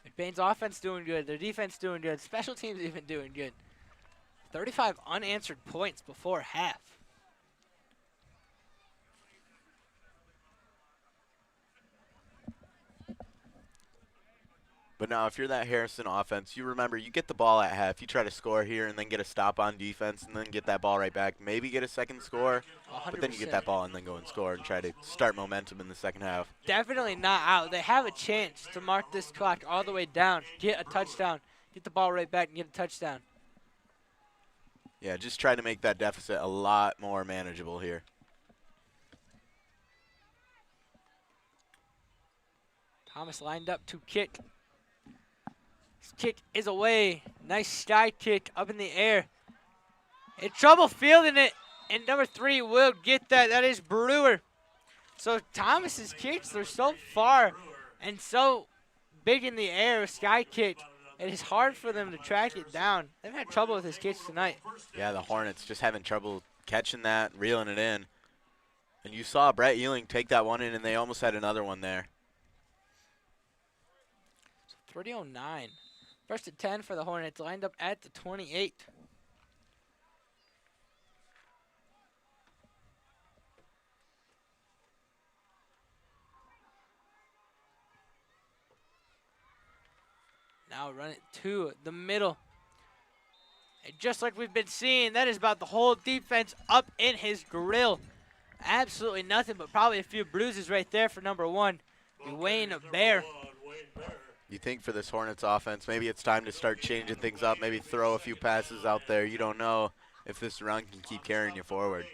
McBain's offense doing good. Their defense doing good. Special teams even doing good. 35 unanswered points before half. But now if you're that Harrison offense, you remember you get the ball at half. You try to score here and then get a stop on defense and then get that ball right back. Maybe get a second score, 100%. but then you get that ball and then go and score and try to start momentum in the second half. Definitely not out. They have a chance to mark this clock all the way down, get a touchdown, get the ball right back and get a touchdown. Yeah, just try to make that deficit a lot more manageable here. Thomas lined up to kick. His kick is away. Nice sky kick up in the air. In trouble fielding it. And number 3 will get that. That is Brewer. So Thomas's kicks, they're so far and so big in the air, sky kick. It is hard for them to track it down. They've had trouble with his kicks tonight. Yeah, the Hornets just having trouble catching that, reeling it in. And you saw Brett Ealing take that one in, and they almost had another one there. 3:09. First and 10 for the Hornets, lined up at the 28. Now run it to the middle. And just like we've been seeing, that is about the whole defense up in his grill. Absolutely nothing but probably a few bruises right there for number 1, Wayne Bear. You think for this Hornets offense, maybe it's time to start changing things up, maybe throw a few passes out there. You don't know if this run can keep carrying you forward.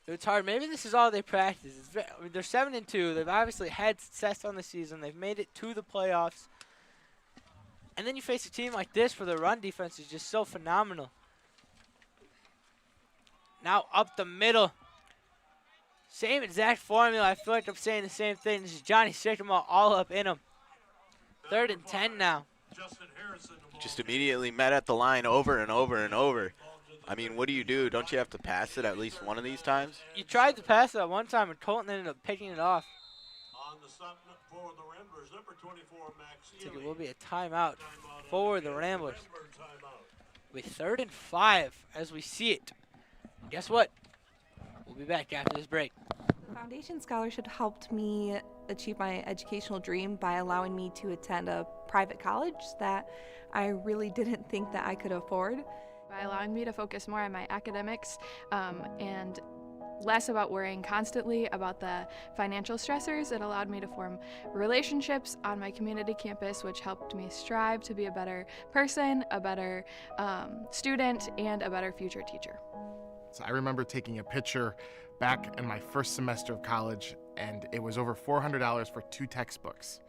It's hard. Maybe this is all they practice. They're 7-2. They've obviously had success on the season. They've made it to the playoffs. And then you face a team like this where the run defense is just so phenomenal. Now up the middle. Same exact formula. I feel like I'm saying the same thing. This is Johnny Sycamore all up in him. 3rd and 10 now. Just immediately met at the line over and over and over. I mean, what do? Don't you have to pass it at least one of these times? You tried to pass it at one time, and Colton ended up picking it off. On the stop for the Ramblers, number 24, Max I think Ely. it will be a timeout for the Ramblers. Timeout. With 3rd and 5 as we see it. And guess what? We'll be back after this break. Foundation Scholarship helped me achieve my educational dream by allowing me to attend a private college that I really didn't think that I could afford. By allowing me to focus more on my academics and less about worrying constantly about the financial stressors, it allowed me to form relationships on my community campus, which helped me strive to be a better person, a better student, and a better future teacher. So I remember taking a picture back in my first semester of college, and it was over $400 for 2 textbooks.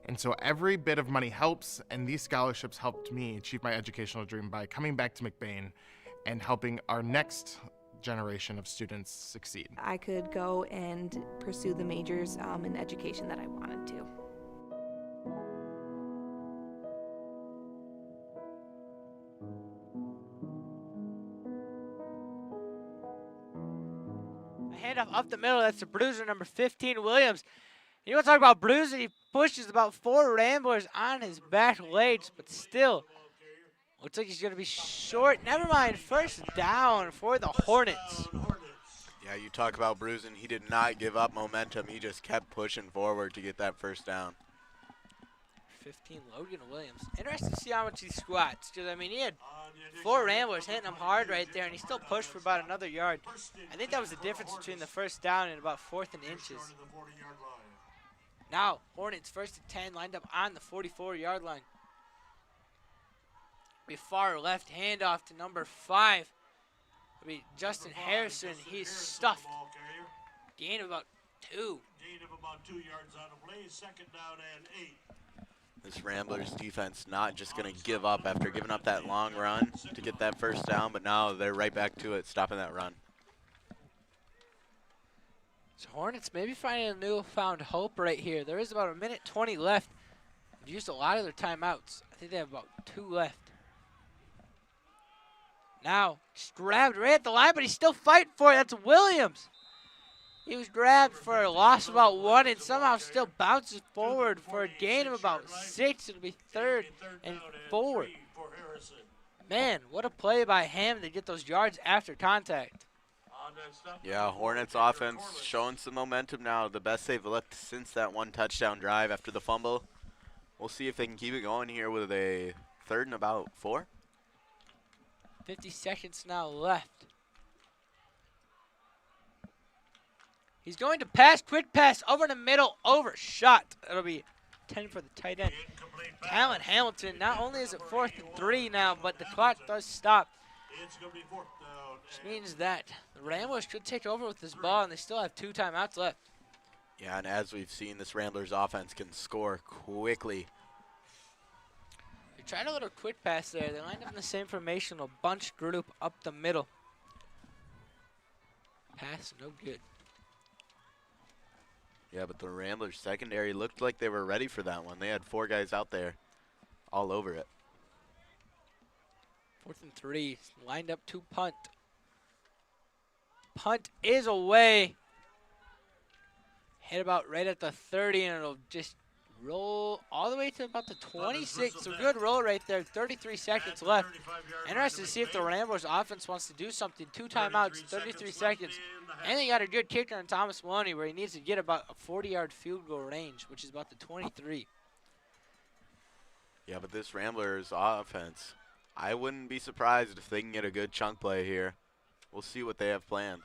And so every bit of money helps, and these scholarships helped me achieve my educational dream by coming back to McBain and helping our next generation of students succeed. I could go and pursue the majors in education that I wanted to. Handoff up the middle. That's the bruiser, number 15, Williams. You want to talk about bruising? He pushes about 4 Ramblers on his back legs, but still, looks like he's going to be short. Never mind. First down for the Hornets. Yeah, you talk about bruising. He did not give up momentum. He just kept pushing forward to get that first down. 15, Logan Williams. Interesting to see how much he squats, because, I mean, he had 4 Ramblers hitting him hard right there, and he still pushed for about another yard. I think that was the difference between the first down and about 4th and inches. Now, Hornets 1st and 10, lined up on the 44-yard line. Be far left handoff to number 5. It'll be Justin Harrison. He's stuffed. Gain of about 2. Gain of about 2 yards on the play. 2nd down and 8. This Ramblers defense not just going to give up after giving up that long run to get that first down, but now they're right back to it, stopping that run. So Hornets maybe finding a newfound hope right here. There is about 1:20 left. They've used a lot of their timeouts. I think they have about 2 left. Now, just grabbed right at the line, but he's still fighting for it. That's Williams. He was grabbed for a loss of about 1 and somehow still bounces forward for a gain of about 6. It'll be 3rd and 4. Man, what a play by Ham to get those yards after contact. Yeah, Hornets offense showing some momentum now. The best they've looked since that 1 touchdown drive after the fumble. We'll see if they can keep it going here with a 3rd and about 4. 50 seconds now left. He's going to pass, quick pass, over the middle, overshot. It'll be 10 for the tight end. Talon Hamilton, not only is it 4th and 3 now, but the clock does stop. Which means that the Ramblers could take over with this ball, and they still have 2 timeouts left. Yeah, and as we've seen, this Ramblers offense can score quickly. They tried a little quick pass there. They lined up in the same formation, a bunch group up the middle. Pass, no good. Yeah, but the Ramblers secondary looked like they were ready for that one. They had 4 guys out there all over it. 4th and 3, lined up to punt. Punt is away. Hit about right at the 30, and it'll just roll all the way to about the 26. So good roll right there, 33 seconds left. Interested to see if the Ramblers offense wants to do something. 2 timeouts, 33 seconds. And they got a good kicker in Thomas Maloney where he needs to get about a 40-yard field goal range, which is about the 23. Yeah, but this Ramblers offense, I wouldn't be surprised if they can get a good chunk play here. We'll see what they have planned.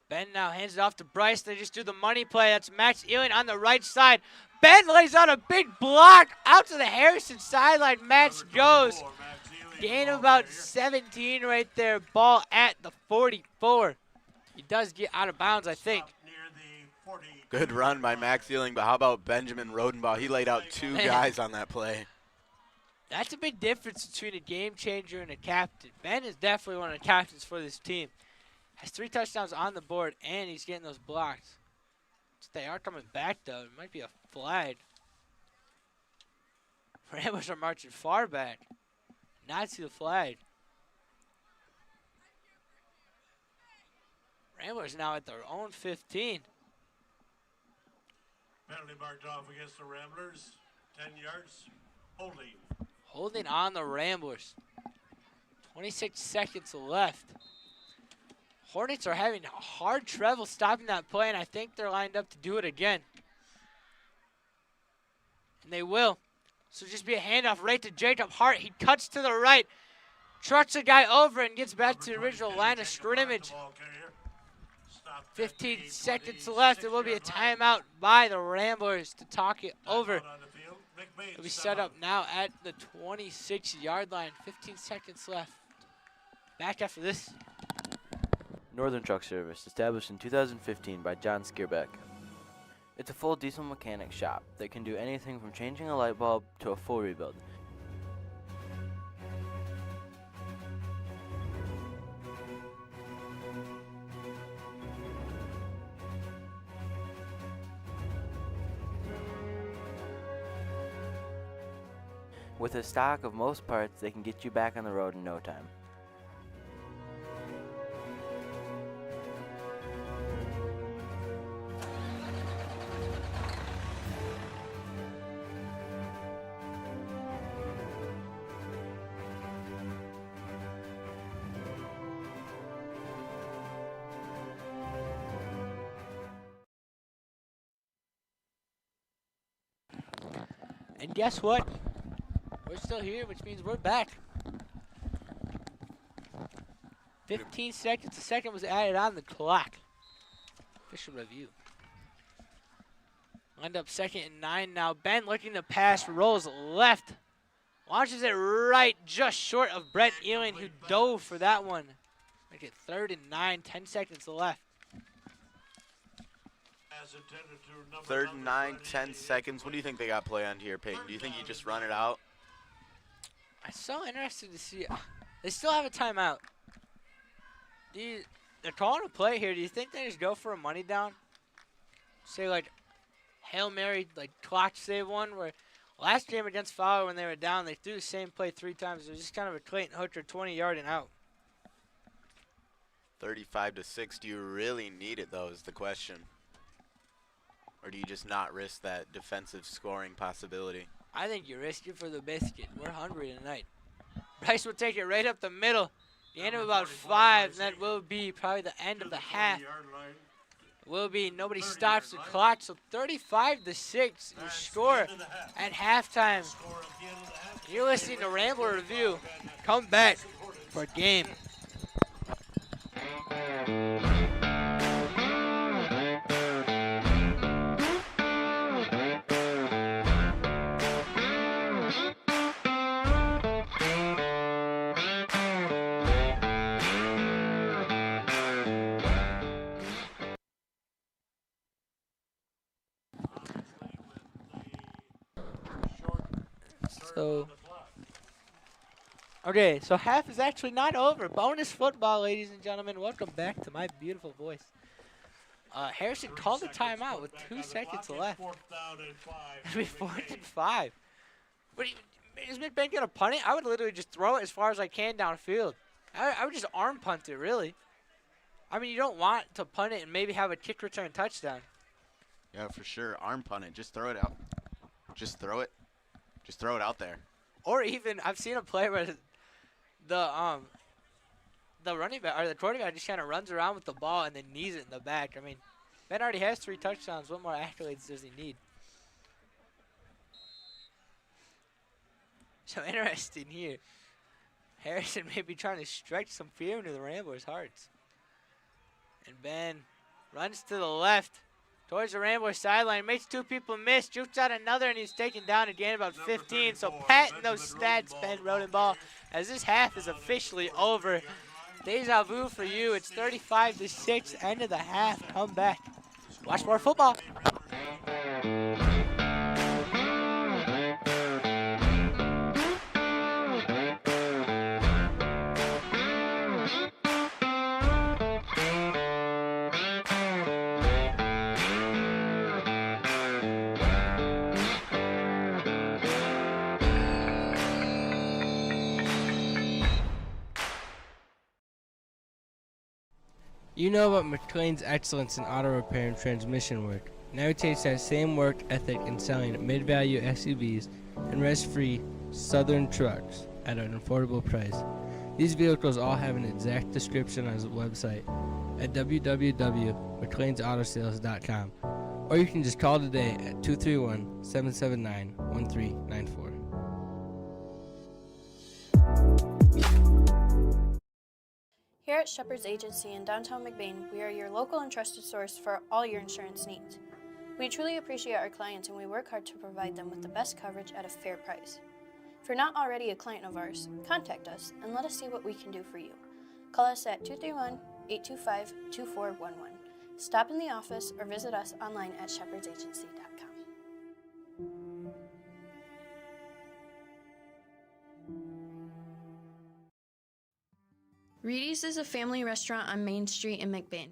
Ben now hands it off to Bryce. They just do the money play. That's Max Ealing on the right side. Ben lays out a big block out to the Harrison sideline. Max goes. Gain of about 17 right there. Ball at the 44. He does get out of bounds, I think. Good run by Max Ealing, but how about Benjamin Rodenbo? He laid out 2 guys on that play. That's a big difference between a game changer and a captain. Ben is definitely one of the captains for this team. Has 3 touchdowns on the board, and he's getting those blocks. They are coming back, though. It might be a flag. Ramblers are marching far back. Not see the flag. Ramblers now at their own 15. Penalty marked off against the Ramblers. 10 yards. Holding. Holding on the Ramblers. 26 seconds left. Hornets are having hard trouble stopping that play, and I think they're lined up to do it again. And they will. So just be a handoff right to Jacob Hart. He cuts to the right, trucks a guy over, and gets back to the original line of scrimmage. 15 seconds left. It will be a timeout by the Ramblers to talk it over. It'll be set up now at the 26-yard line. 15 seconds left. Back after this. Northern Truck Service, established in 2015 by John Scarb. It's a full diesel mechanic shop that can do anything from changing a light bulb to a full rebuild. With a stock of most parts, they can get you back on the road in no time. And guess what? We're still here, which means we're back. 15 seconds. A second was added on the clock. Official review. Lined up 2nd and 9 now. Ben looking to pass, rolls left. Launches it right, just short of Brett Ealing, who dove for that one. Make it 3rd and 9, 10 seconds left. 3rd and 9, 10 seconds. What do you think they got planned here, Peyton? Do you think you just run it out? I'm so interested to see. They still have a timeout. They're calling a play here. Do you think they just go for a money down? Say like Hail Mary, like clock save one, where last game against Fowler when they were down, they threw the same play 3 times. It was just kind of a Clayton Hooker 20-yard and out. 35-6. Do you really need it, though, is the question. Or do you just not risk that defensive scoring possibility? I think you risk it for the biscuit. We're hungry tonight. Bryce will take it right up the middle. The end of about 5, and that will be probably the end of the half. Will be nobody stops the clock, so 35-6 your score at halftime. You're listening to Rambler Review. Come back for a game. Okay, so half is actually not over. Bonus football, ladies and gentlemen. Welcome back to my beautiful voice. Harrison called a timeout with 2 seconds left. It'll be 4th and 5. Is McBain going to punt it? I would literally just throw it as far as I can downfield. I would just arm punt it, really. I mean, you don't want to punt it and maybe have a kick return touchdown. Yeah, for sure. Arm punt it. Just throw it out. Just throw it. Just throw it out there. Or even, I've seen a play where the running back or the quarterback just kind of runs around with the ball and then knees it in the back. I mean, Ben already has 3 touchdowns. What more accolades does he need? So interesting here. Harrison may be trying to stretch some fear into the Ramblers' hearts. And Ben runs to the left towards the Ramblers sideline. Makes 2 people miss. Jukes out another, and he's taken down again about 15. So patting those stats, Ben Rodenbo, as this half is officially over. Deja vu for you. It's 35-6, end of the half. Come back. Watch more football. You know about McLean's excellence in auto repair and transmission work. Now he takes that same work ethic in selling mid-value SUVs and rest-free Southern trucks at an affordable price. These vehicles all have an exact description on his website at www.mcleansautosales.com, or you can just call today at 231-779-1394. Here at Shepherd's Agency in downtown McBain, we are your local and trusted source for all your insurance needs. We truly appreciate our clients and we work hard to provide them with the best coverage at a fair price. If you're not already a client of ours, contact us and let us see what we can do for you. Call us at 231-825-2411. Stop in the office or visit us online at shepherdsagency.com. Reedy's is a family restaurant on Main Street in McBain.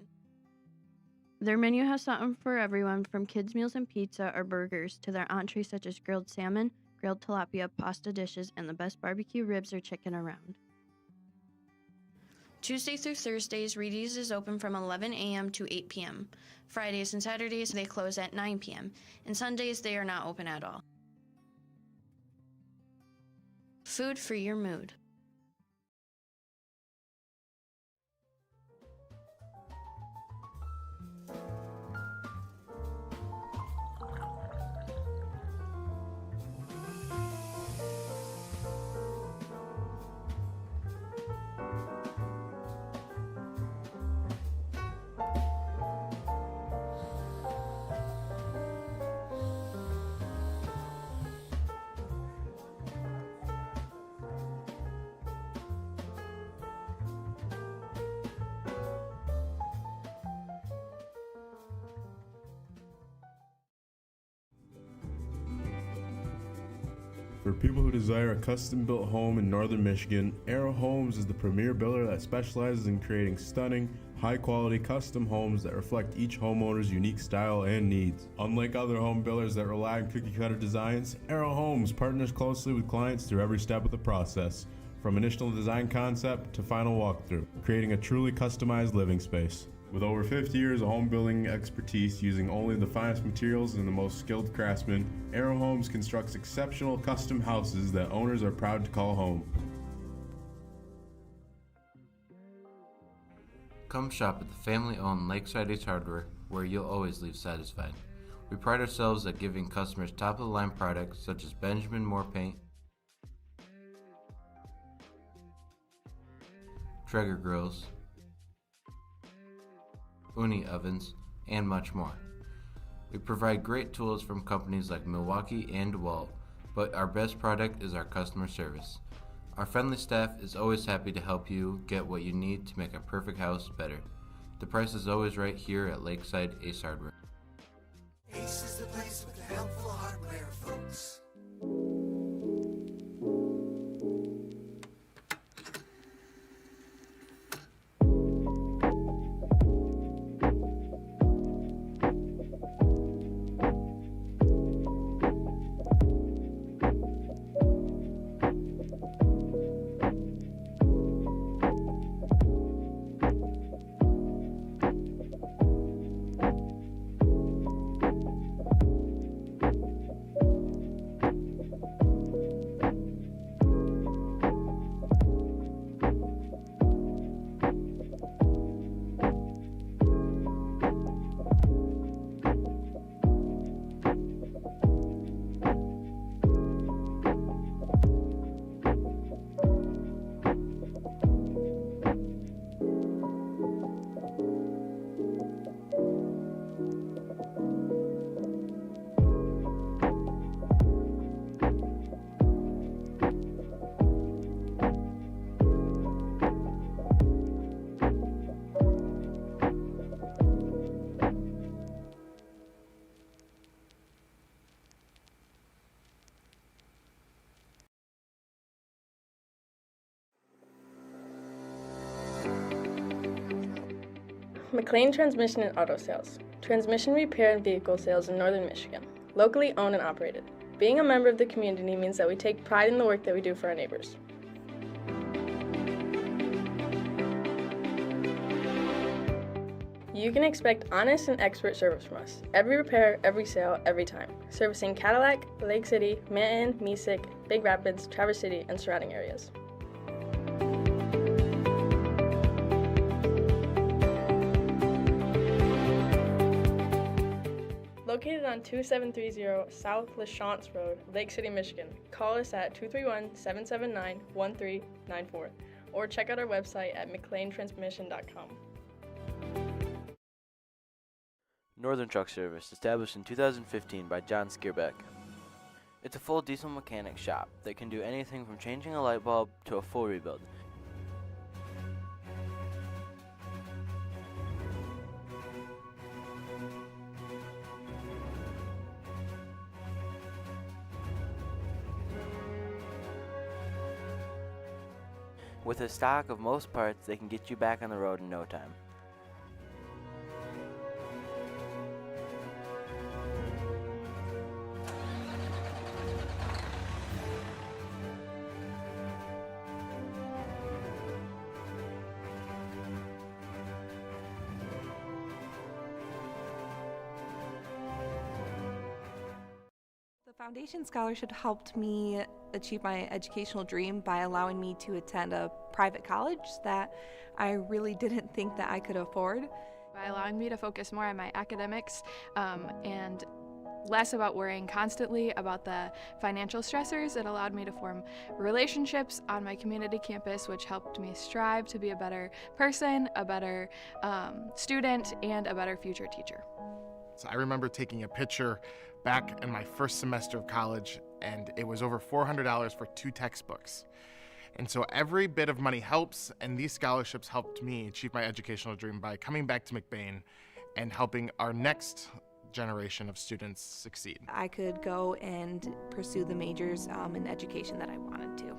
Their menu has something for everyone from kids' meals and pizza or burgers to their entrees such as grilled salmon, grilled tilapia, pasta dishes, and the best barbecue ribs or chicken around. Tuesday through Thursdays, Reedy's is open from 11 a.m. to 8 p.m. Fridays and Saturdays, they close at 9 p.m. And Sundays, they are not open at all. Food for your mood. For people who desire a custom-built home in northern Michigan, Arrow Homes is the premier builder that specializes in creating stunning, high-quality custom homes that reflect each homeowner's unique style and needs. Unlike other home builders that rely on cookie-cutter designs, Arrow Homes partners closely with clients through every step of the process, from initial design concept to final walkthrough, creating a truly customized living space. With over 50 years of home building expertise using only the finest materials and the most skilled craftsmen, Arrow Homes constructs exceptional custom houses that owners are proud to call home. Come shop at the family-owned Lakeside Ace Hardware, where you'll always leave satisfied. We pride ourselves at giving customers top-of-the-line products such as Benjamin Moore paint, Traeger grills, Uni ovens, and much more. We provide great tools from companies like Milwaukee and DeWalt, but our best product is our customer service. Our friendly staff is always happy to help you get what you need to make a perfect house better. The price is always right here at Lakeside Ace Hardware. Ace is the place with the helpful hardware, folks. McBain Transmission and Auto Sales. Transmission repair and vehicle sales in northern Michigan. Locally owned and operated. Being a member of the community means that we take pride in the work that we do for our neighbors. You can expect honest and expert service from us. Every repair, every sale, every time. Servicing Cadillac, Lake City, Manton, Mesick, Big Rapids, Traverse City, and surrounding areas. Located on 2730 South LaChance Road, Lake City, Michigan. Call us at 231-779-1394 or check out our website at mclaintransmission.com. Northern Truck Service, established in 2015 by John Scarb. It's a full diesel mechanic shop that can do anything from changing a light bulb to a full rebuild. With a stock of most parts, they can get you back on the road in no time. The Foundation Scholarship helped me achieve my educational dream by allowing me to attend a private college that I really didn't think that I could afford. By allowing me to focus more on my academics and less about worrying constantly about the financial stressors, it allowed me to form relationships on my community campus, which helped me strive to be a better person, a better student, and a better future teacher. So I remember taking a picture back in my first semester of college, and it was over $400 for 2 textbooks. And so every bit of money helps, and these scholarships helped me achieve my educational dream by coming back to McBain and helping our next generation of students succeed. I could go and pursue the majors in education that I wanted to.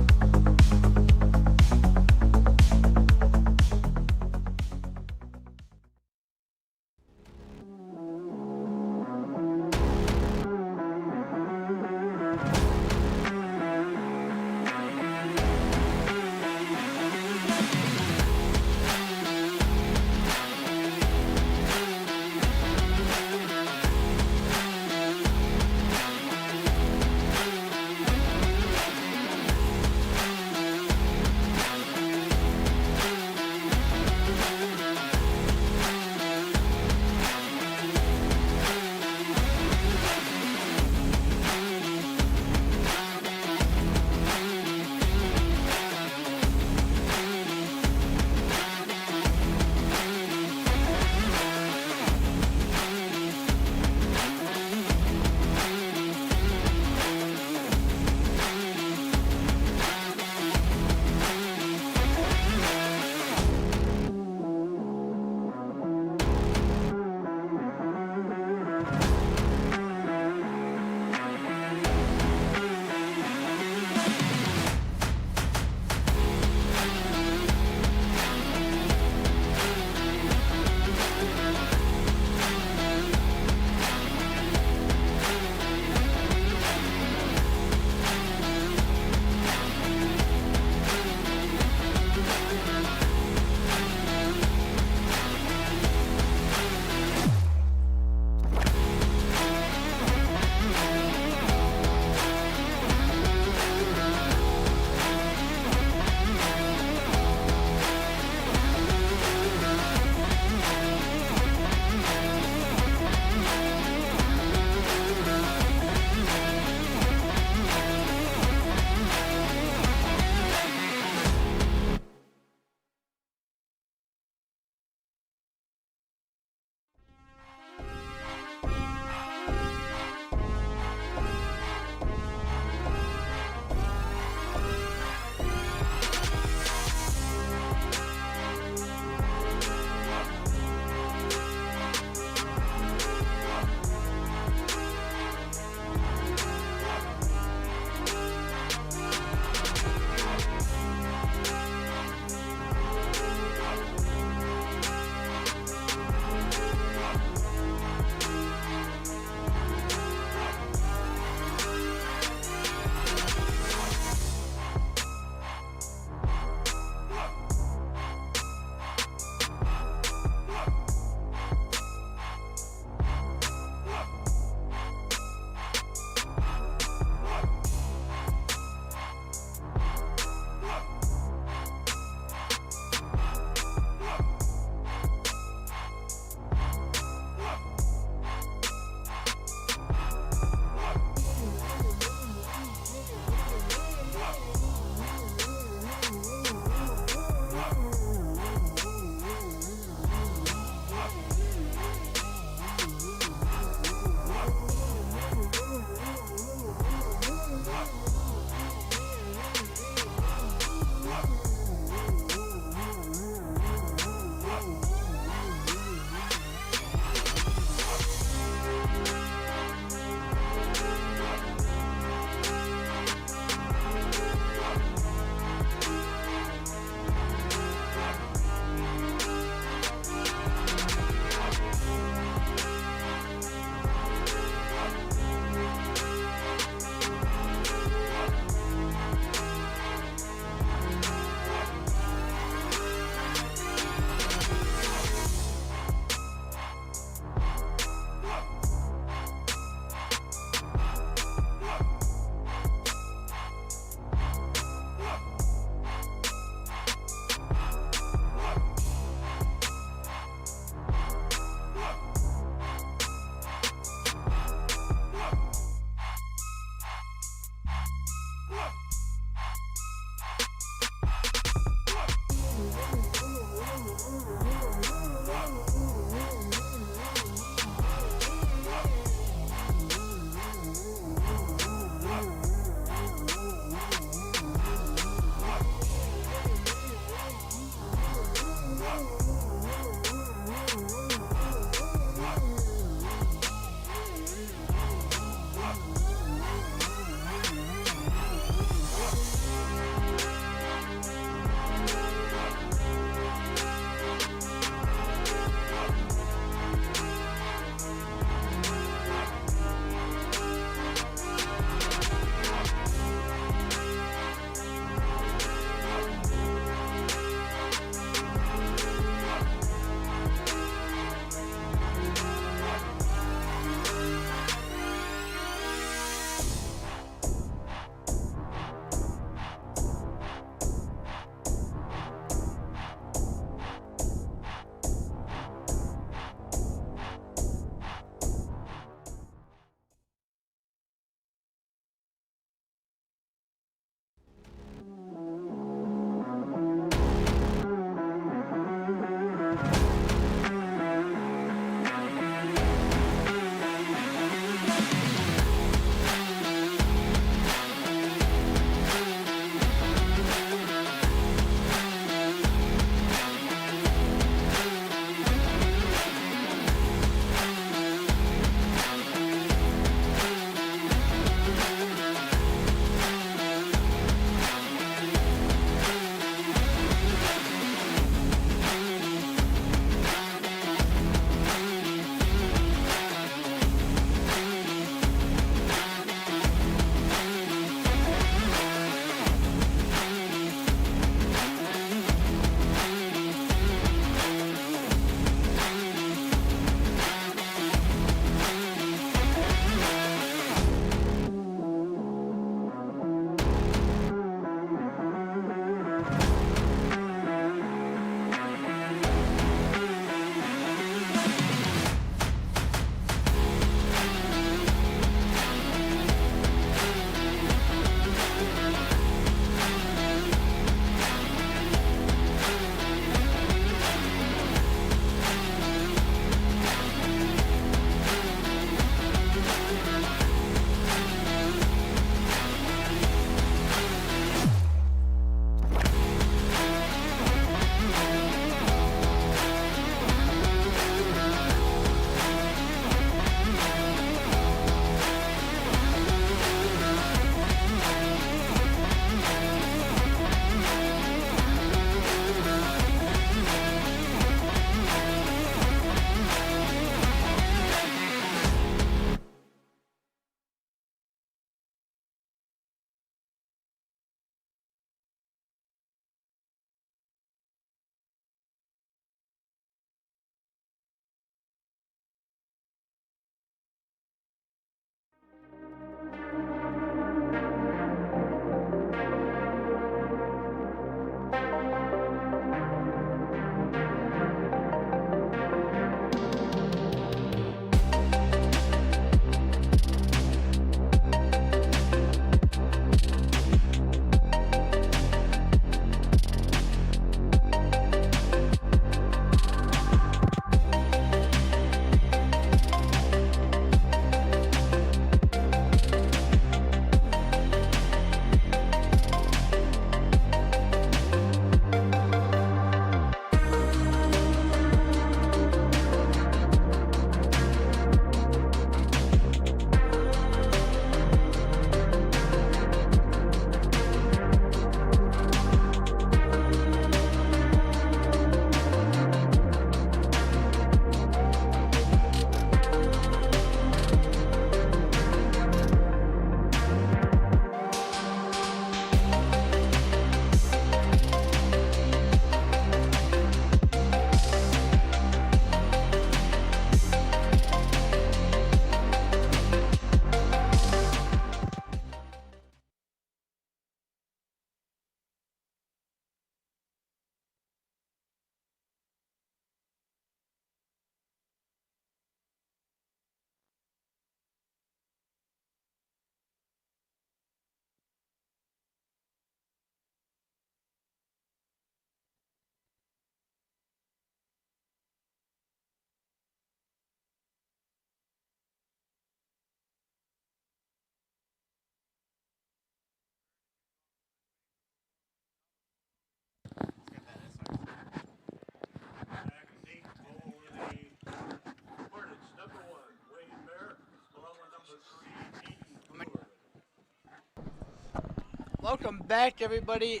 Welcome back, everybody.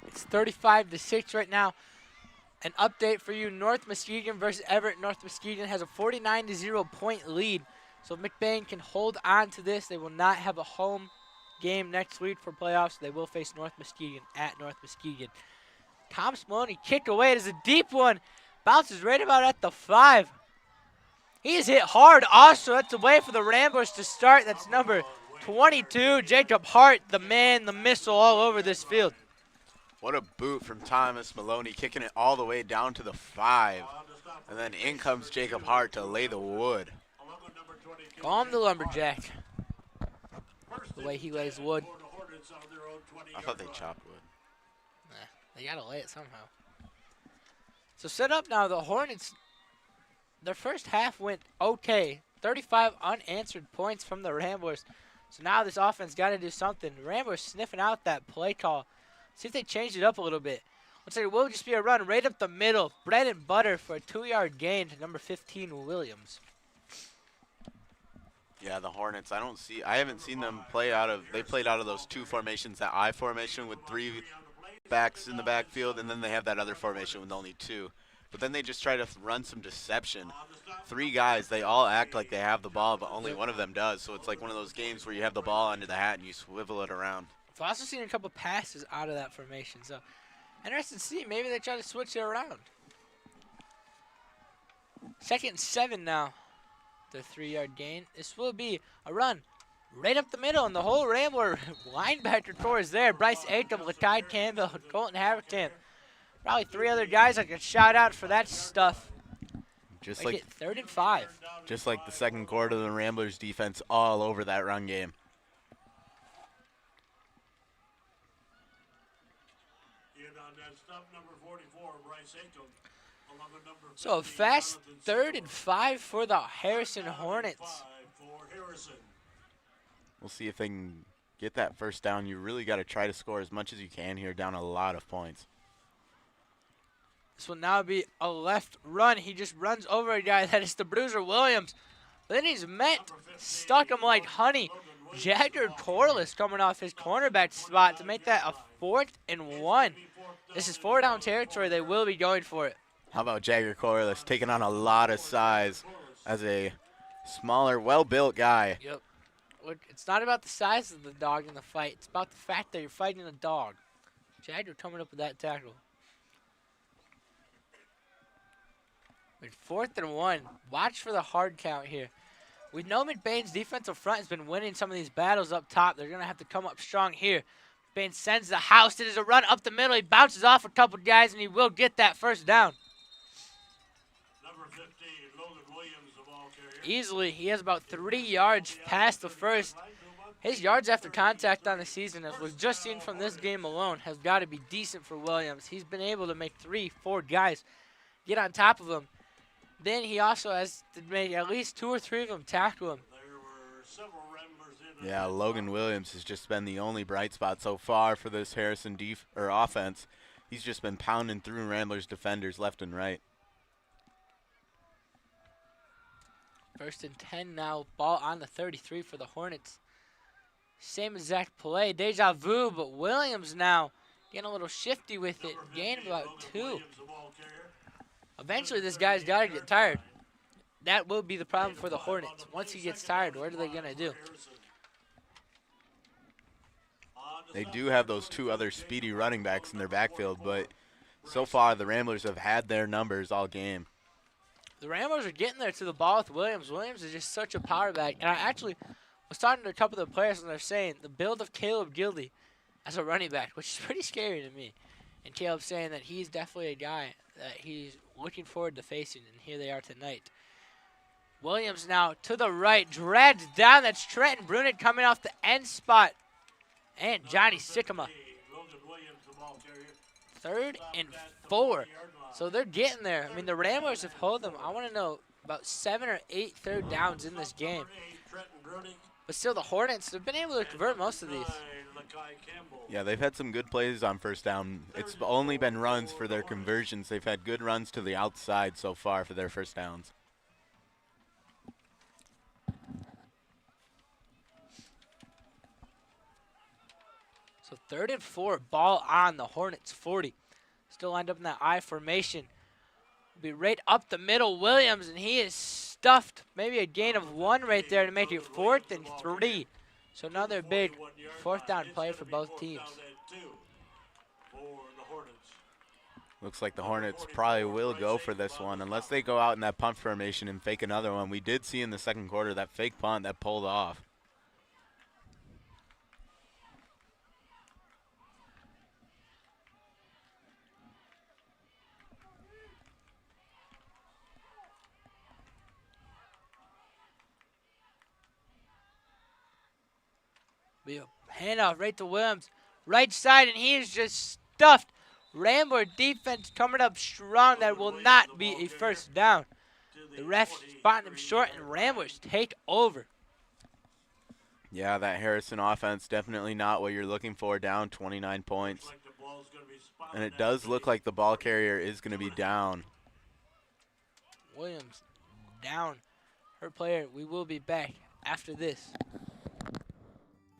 It's 35-6 right now. An update for you: North Muskegon versus Everett. North Muskegon has a 49-0 point lead. So if McBain can hold on to this, they will not have a home game next week for playoffs. They will face North Muskegon at North Muskegon. Thomas Maloney kick away. It is a deep one. Bounces right about at the 5. He is hit hard also. That's a way for the Ramblers to start. That's number 22, Jacob Hart, the man, the missile all over this field. What a boot from Thomas Maloney, kicking it all the way down to the 5. And then in comes Jacob Hart to lay the wood. Call him the lumberjack. The way he lays wood. I thought they chopped wood. Nah, they got to lay it somehow. So set up now, the Hornets, their first half went okay. 35 unanswered points from the Ramblers. So now this offense got to do something. The Ramblers sniffing out that play call. See if they change it up a little bit. Looks like it will just be a run right up the middle. Bread and butter for a 2-yard gain to number 15, Williams. Yeah, the Hornets, I haven't seen them play out of, they played out of those 2 formations, that I formation with 3 backs in the backfield, and then they have that other formation with only 2. But then they just try to run some deception. 3 guys, they all act like they have the ball, but only one of them does. So it's like one of those games where you have the ball under the hat and you swivel it around. I've also seen a couple passes out of that formation, so interesting to see. Maybe they try to switch it around. 2nd and 7 now. The 3-yard gain. This will be a run right up the middle, and the whole Rambler linebacker core is there. Bryce Aum, Lakai Campbell, Colton Hamp. Probably 3 other guys I could shout out for that stuff. Just like 3rd and 5. Just like the second quarter, the Ramblers defense all over that run game. So a fast 3rd and 5 for the Harrison Hornets. We'll see if they can get that first down. You really got to try to score as much as you can here, down a lot of points. This will now be a left run. He just runs over a guy. That is the bruiser, Williams. Then he's met, stuck him like honey. Jagger Corliss coming off his cornerback spot to make that a 4th and 1. This is 4-down territory. They will be going for it. How about Jagger Corliss taking on a lot of size as a smaller, well-built guy? Yep. Look, it's not about the size of the dog in the fight. It's about the fact that you're fighting a dog. Jagger coming up with that tackle. With 4th and 1. Watch for the hard count here. We know McBain's defensive front has been winning some of these battles up top. They're going to have to come up strong here. McBain sends the house. It is a run up the middle. He bounces off a couple guys, and he will get that first down. Easily, he has about 3 yards past the first. His yards after contact on the season, as we've just seen from this game alone, has got to be decent for Williams. He's been able to make 3-4 guys get on top of him. Then he also has to make at least 2 or 3 of them tackle him. Yeah, Logan Williams has just been the only bright spot so far for this Harrison offense. He's just been pounding through Ramblers defenders left and right. 1st and 10 now. Ball on the 33 for the Hornets. Same exact play. Deja vu, but Williams now getting a little shifty with it. Gain about 2. Eventually, this guy's got to get tired. That will be the problem for the Hornets. Once he gets tired, what are they going to do? They do have those 2 other speedy running backs in their backfield, but so far the Ramblers have had their numbers all game. The Ramblers are getting there to the ball with Williams. Williams is just such a power back. And I actually was talking to a couple of the players, and they're saying the build of Caleb Gildy as a running back, which is pretty scary to me. And Caleb's saying that he's definitely a guy that he's looking forward to facing, and here they are tonight. Williams now to the right, dragged down. That's Trenton Brunet coming off the end spot. And Johnny Sycamore. 3rd and 4. So they're getting there. I mean, the Ramblers have held them, I want to know, about 7 or 8 third downs in this game. But still, the Hornets have been able to convert most of these. Yeah, they've had some good plays on first down. It's only been runs for their conversions. They've had good runs to the outside so far for their first downs. So 3rd and 4, ball on the Hornets 40. Still lined up in that I formation. Be right up the middle, Williams, and he is stuffed. Maybe a gain of 1 right there to make it 4th and 3. So another big 4th down play for both teams. Looks like the Hornets probably will go for this one unless they go out in that punt formation and fake another one. We did see in the second quarter that fake punt that pulled off. Be a handoff right to Williams. Right side, and he is just stuffed. Rambler defense coming up strong. That will not be a 1st down. The ref spotting him short, and Ramblers take over. Yeah, that Harrison offense definitely not what you're looking for, down 29 points. And it does look like the ball carrier is going to be down. Williams down her player. We will be back after this.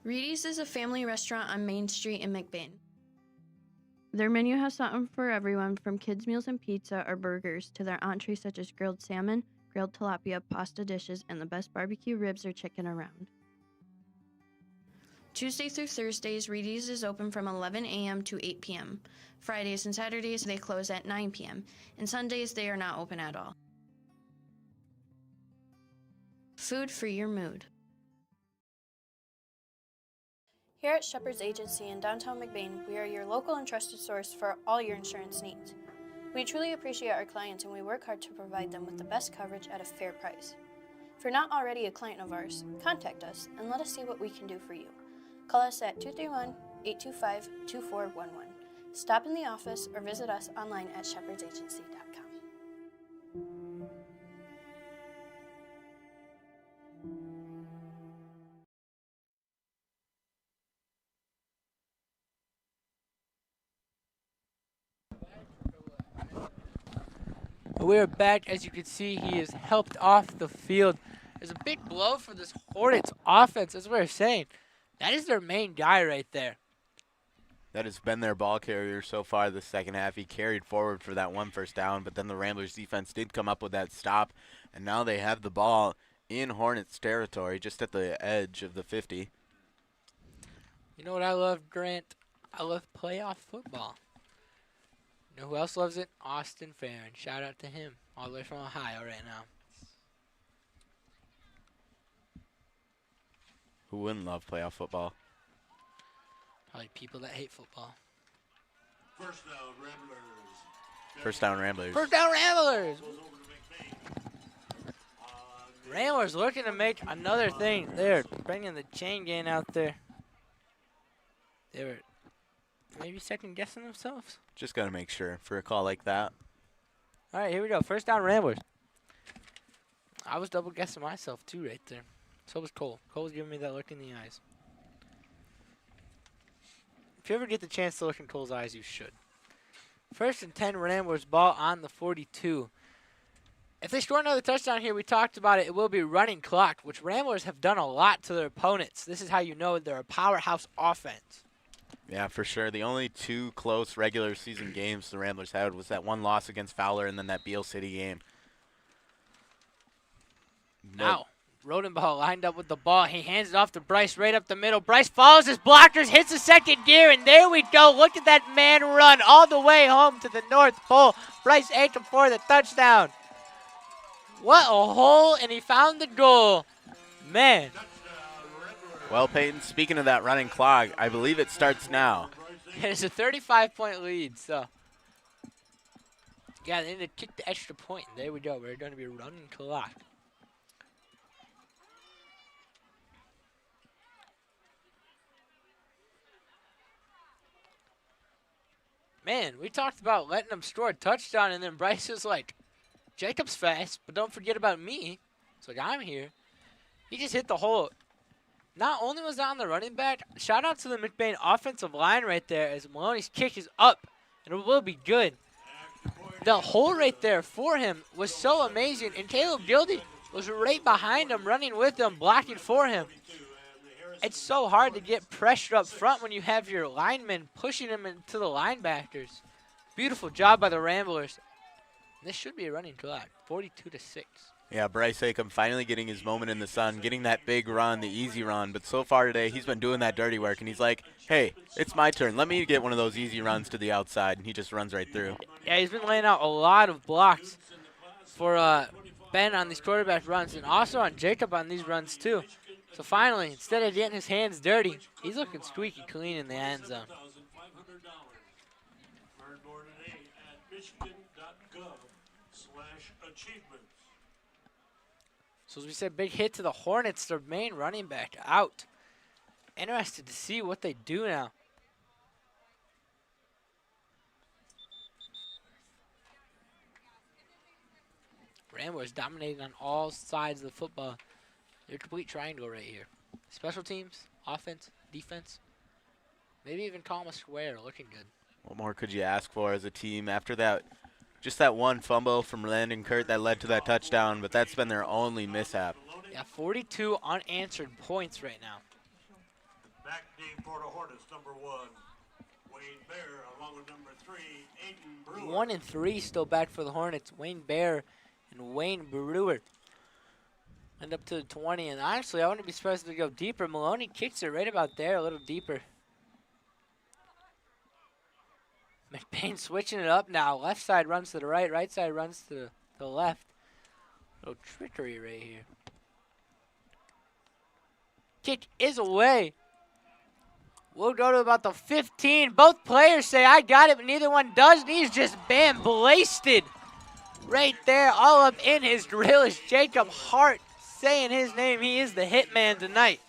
Reedy's is a family restaurant on Main Street in McBain. Their menu has something for everyone, from kids' meals and pizza or burgers to their entrees such as grilled salmon, grilled tilapia, pasta dishes, and the best barbecue ribs or chicken around. Tuesday through Thursdays, Reedy's is open from 11 a.m. to 8 p.m. Fridays and Saturdays, they close at 9 p.m. And Sundays, they are not open at all. Food for your mood. Here at Shepherd's Agency in downtown McBain, we are your local and trusted source for all your insurance needs. We truly appreciate our clients, and we work hard to provide them with the best coverage at a fair price. If you're not already a client of ours, contact us and let us see what we can do for you. Call us at 231-825-2411. Stop in the office or visit us online at shepherdsagency.com. We're back. As you can see, he is helped off the field. There's a big blow for this Hornets offense. That's what we're saying. That is their main guy right there. That has been their ball carrier so far this second half. He carried forward for that 1 first down, but then the Ramblers defense did come up with that stop, and now they have the ball in Hornets territory, just at the edge of the 50. You know what I love, Grant? I love playoff football. You know who else loves it? Austin Farron. Shout out to him, all the way from Ohio right now. Who wouldn't love playoff football? Probably people that hate football. First down, Ramblers. First down, Ramblers. First down, Ramblers. Ramblers looking to make another thing. They're bringing the chain gang out there. They were maybe second guessing themselves. Just got to make sure for a call like that. All right, here we go. First down, Ramblers. I was double guessing myself too right there. So was Cole. Cole's giving me that look in the eyes. If you ever get the chance to look in Cole's eyes, you should. First and 10, Ramblers, ball on the 42. If they score another touchdown here, we talked about it, it will be running clock, which Ramblers have done a lot to their opponents. This is how you know they're a powerhouse offense. Yeah, for sure. The only 2 close regular season games the Ramblers had was that one loss against Fowler and then that Beale City game. Now, Rodenbo lined up with the ball. He hands it off to Bryce right up the middle. Bryce follows his blockers, hits the second gear, and there we go. Look at that man run all the way home to the North Pole. Bryce Aum for the touchdown. What a hole, and he found the goal. Man. Well, Peyton, speaking of that running clock, I believe it starts now. It's a 35-point lead, so. Yeah, they need to kick the extra point. There we go. We're going to be running clock. Man, we talked about letting them score a touchdown, and then Bryce was like, Jacob's fast, but don't forget about me. It's like, I'm here. He just hit the hole. Not only was that on the running back, shout out to the McBain offensive line right there as Maloney's kick is up, and it will be good. The hole right there for him was so amazing, and Caleb Gildy was right behind him, running with him, blocking for him. It's so hard to get pressure up front when you have your linemen pushing them into the linebackers. Beautiful job by the Ramblers. This should be a running clock, 42-6. Yeah, Bryce Aum finally getting his moment in the sun, getting that big run, the easy run. But so far today, he's been doing that dirty work, and he's like, hey, it's my turn. Let me get one of those easy runs to the outside, and he just runs right through. Yeah, he's been laying out a lot of blocks for Ben on these quarterback runs, and also on Jacob on these runs too. So finally, instead of getting his hands dirty, he's looking squeaky clean in the end zone. So as we said, big hit to the Hornets, their main running back out. Interested to see what they do now. Ramblers dominating on all sides of the football. They're a complete triangle right here. Special teams, offense, defense. Maybe even call them a square, looking good. What more could you ask for as a team after that? Just that one fumble from Landon Kurt that led to that touchdown, but that's been their only mishap. Yeah, 42 unanswered points right now. Back name for the Hornets, number 1, Wayne Bear, along with number 3, Aiden Brewer. 1 and 3 still back for the Hornets. Wayne Bear and Wayne Brewer end up to the 20, and honestly, I wouldn't be surprised to go deeper. Maloney kicks it right about there, a little deeper. McBain switching it up now. Left side runs to the right, right side runs to the left. Little trickery right here. Kick is away. We'll go to about the 15. Both players say, I got it, but neither one does. And he's just blasted right there. All up in his grill is Jacob Hart saying his name. He is the hitman tonight.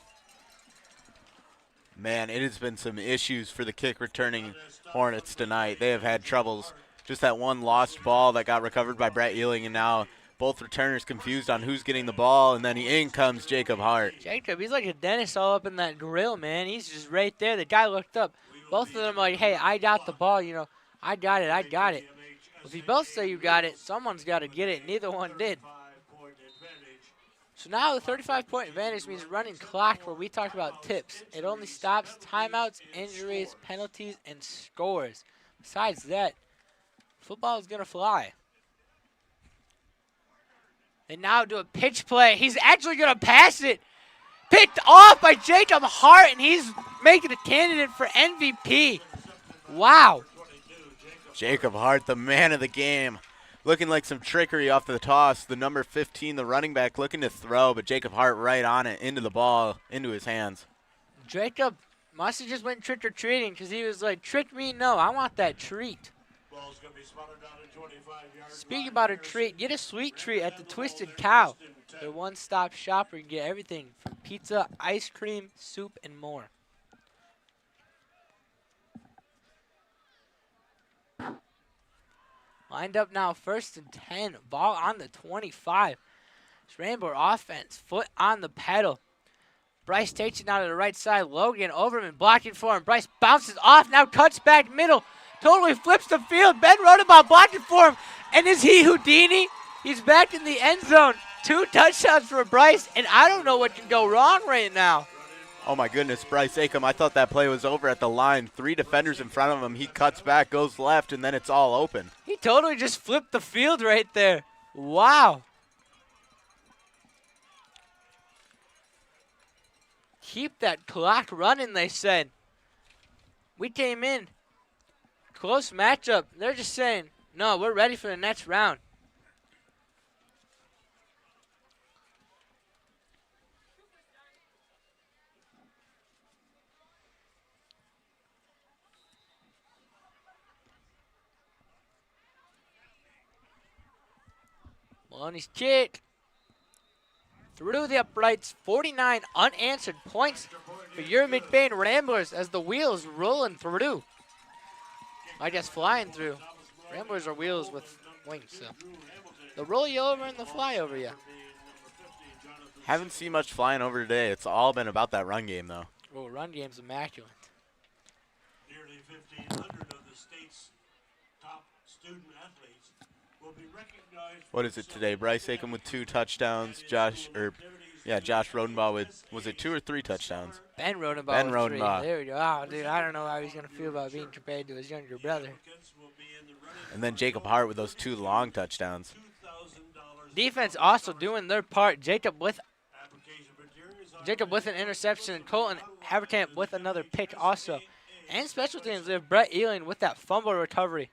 Man, it has been some issues for the kick returning Hornets tonight. They have had troubles. Just that one lost ball that got recovered by Brett Ealing, and now both returners confused on who's getting the ball, and then in comes Jacob Hart. Jacob, he's like a dentist all up in that grill, man. He's just right there. The guy looked up. Both of them are like, hey, I got the ball, you know. I got it, I got it. If you both say you got it, someone's got to get it. Neither one did. So now the 35-point advantage means running clock where we talked about tips. It only stops timeouts, injuries, penalties, and scores. Besides that, football is going to fly. They now do a pitch play. He's actually going to pass it. Picked off by Jacob Hart, and he's making a candidate for MVP. Wow. Jacob Hart, the man of the game. Looking like some trickery off the toss. The number 15, the running back, looking to throw, but Jacob Hart right on it, into the ball, into his hands. Jacob must have just went trick-or-treating because he was like, trick me? No, I want that treat. Ball's gonna be spotted down at 25 yards. Speaking about a treat, get a sweet treat at the Twisted Cow. Their one-stop shop where you get everything from pizza, ice cream, soup, and more. Lined up now, 1st and 10. Ball on the 25. This Rainbow offense, foot on the pedal. Bryce takes it now to the right side. Logan Overman blocking for him. Bryce bounces off, now cuts back middle. Totally flips the field. Ben Rodenbo blocking for him. And is he Houdini? He's back in the end zone. 2 touchdowns for Bryce, and I don't know what can go wrong right now. Oh my goodness, Bryce Aum, I thought that play was over at the line. 3 defenders in front of him. He cuts back, goes left, and then it's all open. He totally just flipped the field right there. Wow. Keep that clock running, they said. We came in. Close matchup. They're just saying, no, we're ready for the next round. Maloney's kick. Through the uprights, 49 unanswered points for your McBain Ramblers as the wheels rolling through. I guess flying through. Ramblers are wheels with wings, so they'll roll you over and they'll fly over you. Haven't seen much flying over today. It's all been about that run game, though. Oh, run game's immaculate. Nearly 1,500 of the state's top student athletes will be recognized. What is it today? Bryce Aum with 2 touchdowns. Josh Rodenbo with, was it 2 or 3 touchdowns? Ben Rodenbo. Ben with 3. Rodenbo. There we go. Oh, dude, I don't know how he's going to feel about being compared to his younger brother. And then Jacob Hart with those 2 long touchdowns. Defense also doing their part. Jacob with an interception, and Colton Hamp with another pick also. And special teams, we have Brett Ealing with that fumble recovery.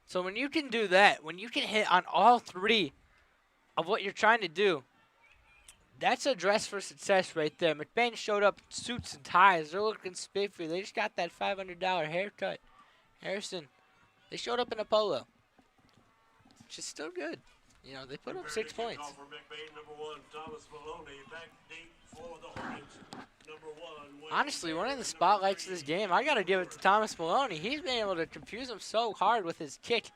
So when you can do that, when you can hit on all 3 of what you're trying to do, that's a dress for success right there. McBain showed up in suits and ties. They're looking spiffy. They just got that $500 haircut. Harrison, they showed up in a polo, which is still good. You know, they put up 6 points. Honestly, one of the spotlights of this game, I got to give it to Thomas Maloney. He's been able to confuse him so hard with his kick.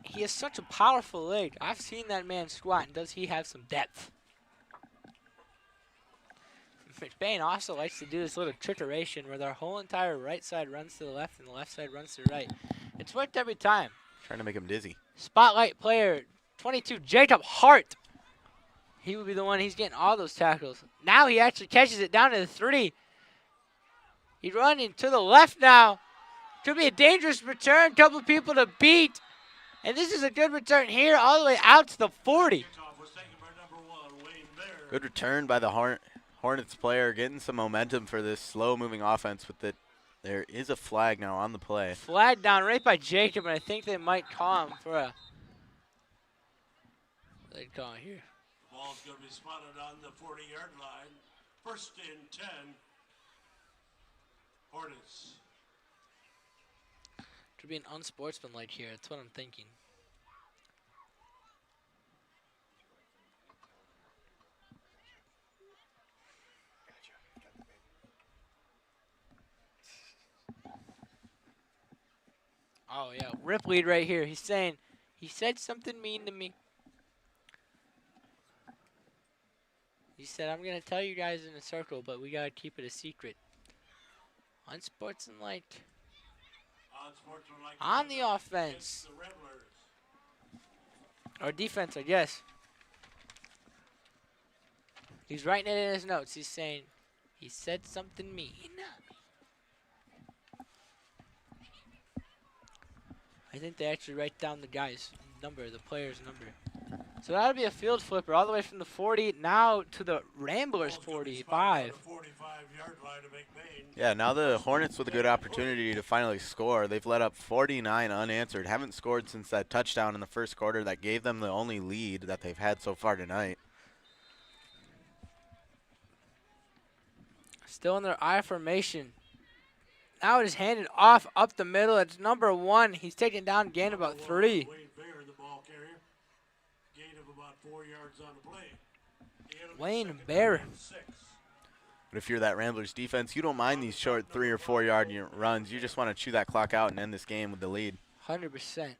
He has such a powerful leg. I've seen that man squat, and does he have some depth? McBain also likes to do this little trickeration where their whole entire right side runs to the left and the left side runs to the right. It's worked every time. Trying to make him dizzy. Spotlight player 22, Jacob Hart. He will be the one. He's getting all those tackles. Now he actually catches it down to the 3. He's running to the left now. Could be a dangerous return. Couple of people to beat. And this is a good return here all the way out to the 40. Good return by the Hornets player, getting some momentum for this slow-moving offense. With it, there is a flag now on the play. Flag down right by Jacob, and I think they might call him for a. They'd call him here. The ball's going to be spotted on the 40-yard line. 1st and 10. Hornets. Could be an unsportsmanlike here. That's what I'm thinking. Oh, yeah. Rip lead right here. He's saying, he said something mean to me. He said, I'm going to tell you guys in a circle, but we got to keep it a secret. Unsportsmanlike. On the offense. Or defense, I guess. He's writing it in his notes. He's saying, he said something mean. I think they actually write down the guy's number, the player's number. So that'll be a field flipper all the way from the 40 now to the Ramblers 45. Yeah, now the Hornets with a good opportunity to finally score. They've let up 49 unanswered. Haven't scored since that touchdown in the 1st quarter that gave them the only lead that they've had so far tonight. Still in their I formation. Now it is handed off up the middle. It's number 1. He's taken down, gain about 3. Wayne Bear. But if you're that Ramblers defense, you don't mind these short 3 or 4 yard runs. You just want to chew that clock out and end this game with the lead. 100%.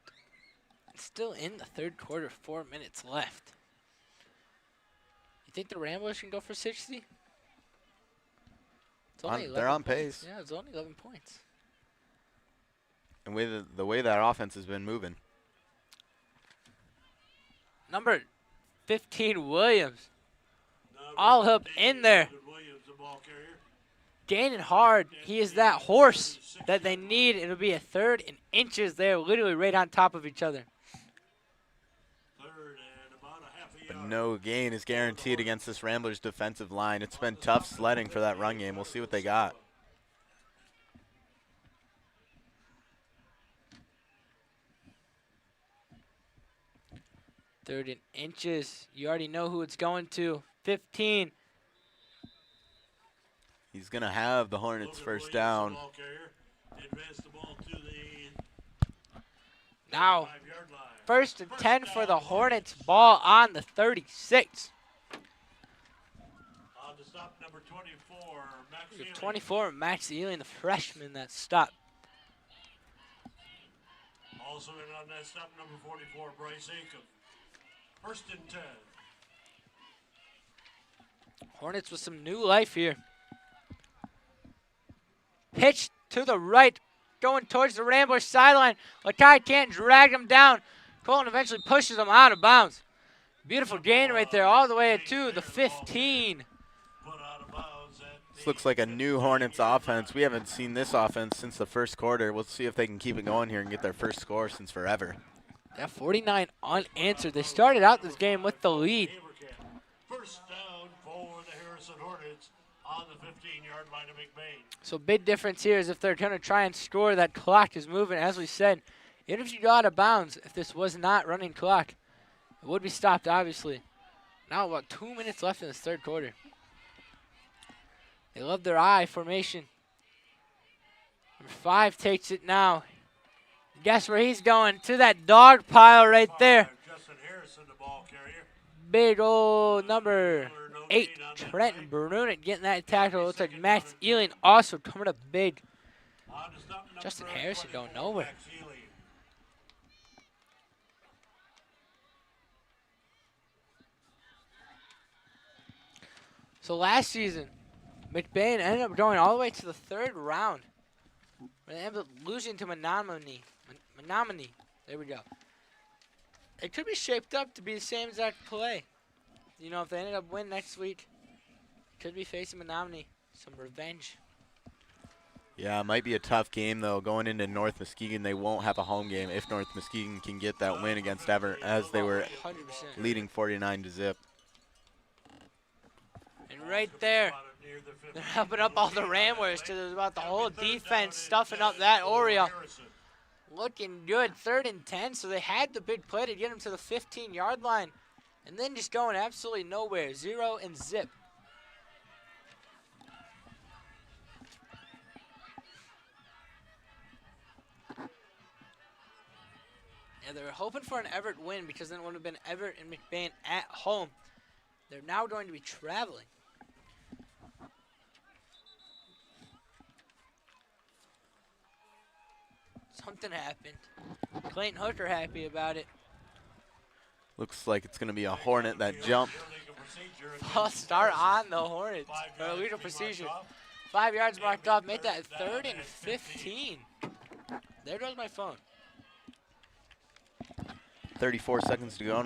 It's still in the 3rd quarter, 4 minutes left. You think the Ramblers can go for 60? They're on pace. Yeah, it's only 11 points. And with the way that offense has been moving. Number 15, Williams. All up in there. Gaining hard. He is that horse that they need. It'll be a 3rd and inches there, literally right on top of each other. But no gain is guaranteed against this Ramblers defensive line. It's been tough sledding for that run game. We'll see what they got. Third and inches. You already know who it's going to. 15. He's going to have the Hornets first down. Now, 1st and 10 for the Hornets. Ball on the 36. On the stop, number 24, Max Ealing. 24, Max Ealing, the freshman that stopped. Also in on that stop, number 44, Bryce Aum. 1st and 10. Hornets with some new life here. Pitch to the right. going towards the Ramblers sideline. Lakai can't drag him down. Colton eventually pushes him out of bounds. Beautiful gain right there, all the way to the 15. This looks like a new Hornets offense. We haven't seen this offense since the first quarter. We'll see if they can keep it going here and get their first score since forever. That 49 unanswered. They started out this game with the lead. First down for the Harrison Hornets on the 15-yard line of McBain. So big difference here is if they're going to try and score, that clock is moving. As we said, even if you go out of bounds, if this was not running clock, it would be stopped, obviously. Now about 2 minutes left in this third quarter. They love their I formation. Number 5 takes it now. Guess where he's going? To that dog pile right there. Big old number 8, Trenton Brunet getting that tackle. Looks like Max Ealing also coming up big. Justin Harrison going nowhere. So last season, McBain ended up going all the way to the 3rd round. They ended up losing to Menominee. There we go. It could be shaped up to be the same exact play. You know, if they ended up winning next week, could be facing Menominee. Some revenge. Yeah, it might be a tough game, though. Going into North Muskegon, they won't have a home game if North Muskegon can get that win against Everett, as they were 100%. leading 49-0. And right there, they're helping up all the Ramblers because it was about the whole defense stuffing up that Oriole. Looking good, 3rd and 10, so they had the big play to get him to the 15-yard line. And then just going absolutely nowhere, 0 and zip. Yeah, they were hoping for an Everett win because then it would have been Everett and McBain at home. They're now going to be traveling. Something happened. Clayton Hooker happy about it. Looks like it's going to be a Hornet that jumped. False start on the Hornets. Or illegal procedure. 5 yards marked off. Make that 3rd and 15. There goes my phone. 34 seconds to go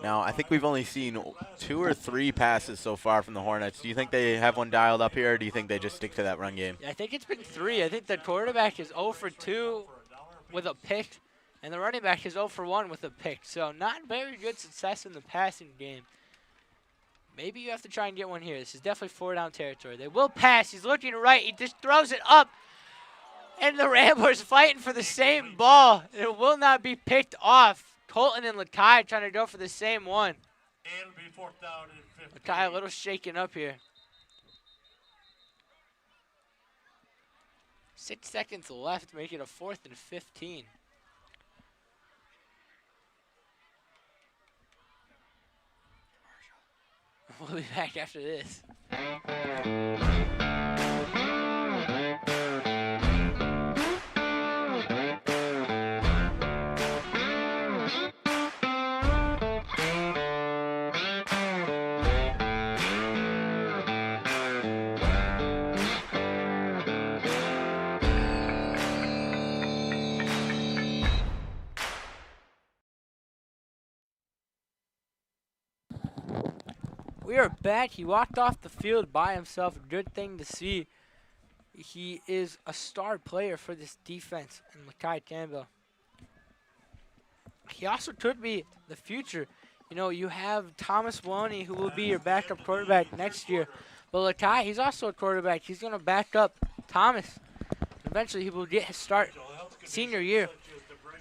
now. I think we've only seen 2 or 3 passes so far from the Hornets. Do you think they have one dialed up here, or do you think they just stick to that run game? Yeah, I think it's been 3. I think the quarterback is 0 for 2 with a pick, and the running back is 0 for 1 with a pick. So not very good success in the passing game. Maybe you have to try and get one here. This is definitely 4-down territory. They will pass. He's looking right. He just throws it up. And the Ramblers fighting for the same ball. It will not be picked off. Colton and Lakai trying to go for the same one. It'll be 4th down and 15. Lakai a little shaken up here. 6 seconds left, make it a 4th and 15. We'll be back after this. We are back. He walked off the field by himself. A good thing to see. He is a star player for this defense, and Lakai Campbell. He also could be the future. You know, you have Thomas Walney, who will be your backup quarterback next year. But Lakai, he's also a quarterback. He's going to back up Thomas. Eventually, he will get his start senior year.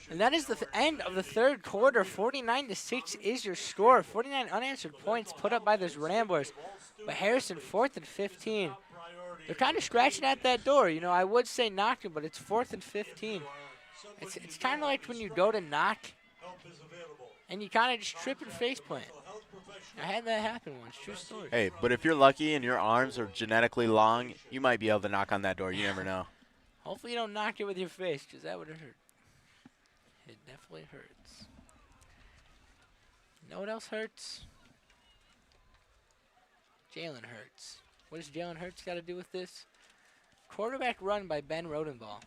And that is the end of the third quarter. 49-6 is your score. 49 unanswered points put up by those Ramblers. But Harrison, 4th and 15. They're kind of scratching at that door. You know, I would say knocking, but it's 4th and 15. It's kind of like when you go to knock and you kind of just trip and face plant. I had that happen once. True story. Hey, but if you're lucky and your arms are genetically long, you might be able to knock on that door. You never know. Hopefully you don't knock it with your face, because that would hurt. It definitely hurts. You know what else hurts? Jalen Hurts. What does Jalen Hurts got to do with this? Quarterback run by Ben Rodenbo.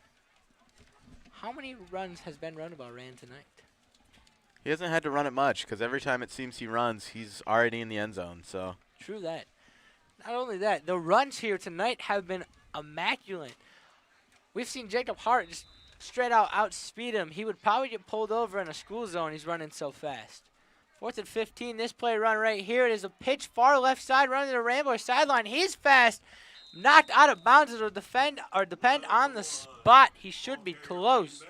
How many runs has Ben Rodenbo ran tonight? He hasn't had to run it much because every time it seems he runs, he's already in the end zone. So True that. Not only that, the runs here tonight have been immaculate. We've seen Jacob Hart just straight out outspeed him. He would probably get pulled over in a school zone. He's running so fast. 4th and 15. This play run right here. It is a pitch far left side running to the Ramblers sideline. He's fast. Knocked out of bounds. It'll depend on the spot. He should be close.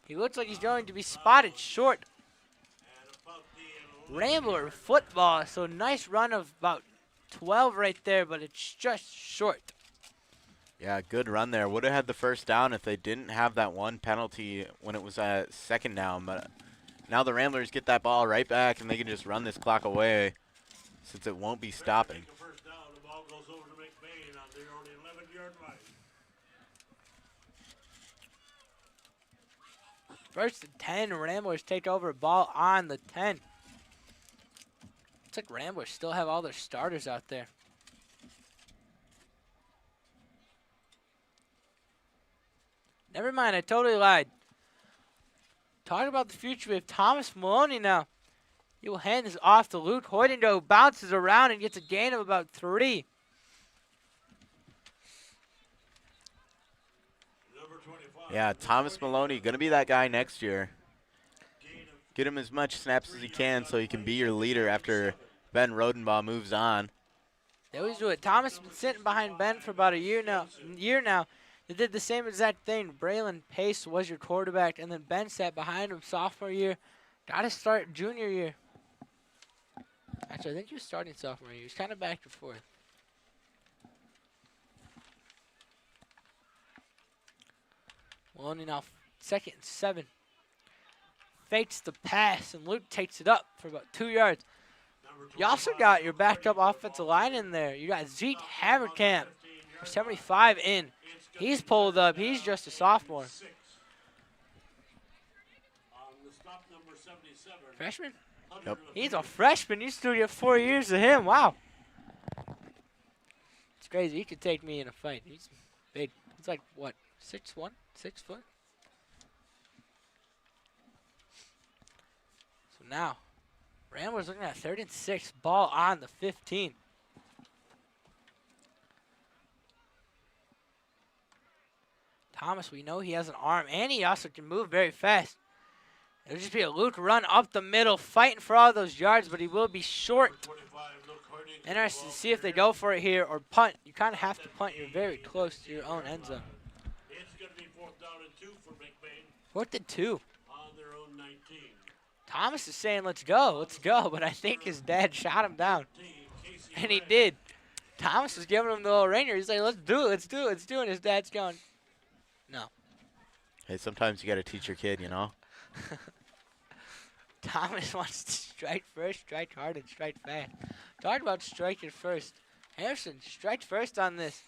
He looks like he's going to be spotted short. Rambler football. So nice run of about 12 right there, but it's just short. yeah, good run there. Would have had the first down if they didn't have that one penalty when it was at 2nd down. But now the Ramblers get that ball right back, and they can just run this clock away since it won't be stopping. First down, the ball goes over to McBain on their own 11-yard line. 1st and 10. Ramblers take over ball on the 10. Looks like Ramblers still have all their starters out there. Never mind, I totally lied. Talking about the future, we have Thomas Maloney now. He will hand this off to Luke Hoydendo, bounces around and gets a gain of about 3. Yeah, Thomas Maloney, going to be that guy next year. Get him as much snaps as he can so he can be your leader after Ben Rodenbaugh moves on. They always do it. Thomas has been sitting behind Ben for about a year now. They did the same exact thing. Braylon Pace was your quarterback, and then Ben sat behind him sophomore year. Got to start junior year. Actually, I think he was starting sophomore year. He was kind of back and forth. Maloney now 2nd and 7. Fakes the pass, and Luke takes it up for about 2 yards. You also got your backup offensive line in there. You got Zeke Haverkamp, 75 in. He's pulled up. He's just a sophomore. Freshman? Yep. He's a freshman. You still get 4 years of him. Wow. It's crazy. He could take me in a fight. He's big. He's like, what, 6'1"? 6 foot? So now, Ramblers looking at 3rd and 6. Ball on the 15. Thomas, we know he has an arm, and he also can move very fast. It'll just be a Luke run up the middle, fighting for all those yards, but he will be short. Interested to see if they go for it here or punt. You kind of have to punt. You're very close to your own end zone. It's going to be 4th down and 2 for McBain 4th and 2. on their own 19. Thomas is saying, let's go, but I think his dad shot him down. And he did. Thomas was giving him the little ringer. He's like, let's do it. And his dad's going, no. Hey, sometimes you got to teach your kid, you know. Thomas wants to strike first, strike hard, and strike fast. Talk about striking first. Harrison striked first on this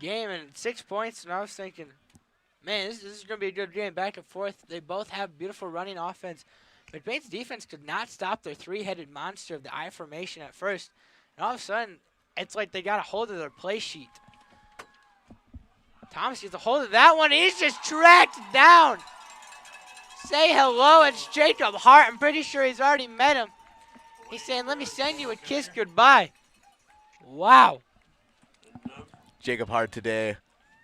game and 6 points, and I was thinking, man, this is going to be a good game, back and forth. They both have beautiful running offense. McBain's defense could not stop their 3-headed monster of the I formation at first, and all of a sudden, it's like they got a hold of their play sheet. Thomas gets a hold of that one. He's just tracked down. Say hello. It's Jacob Hart. I'm pretty sure he's already met him. He's saying, let me send you a kiss goodbye. Wow. Jacob Hart today,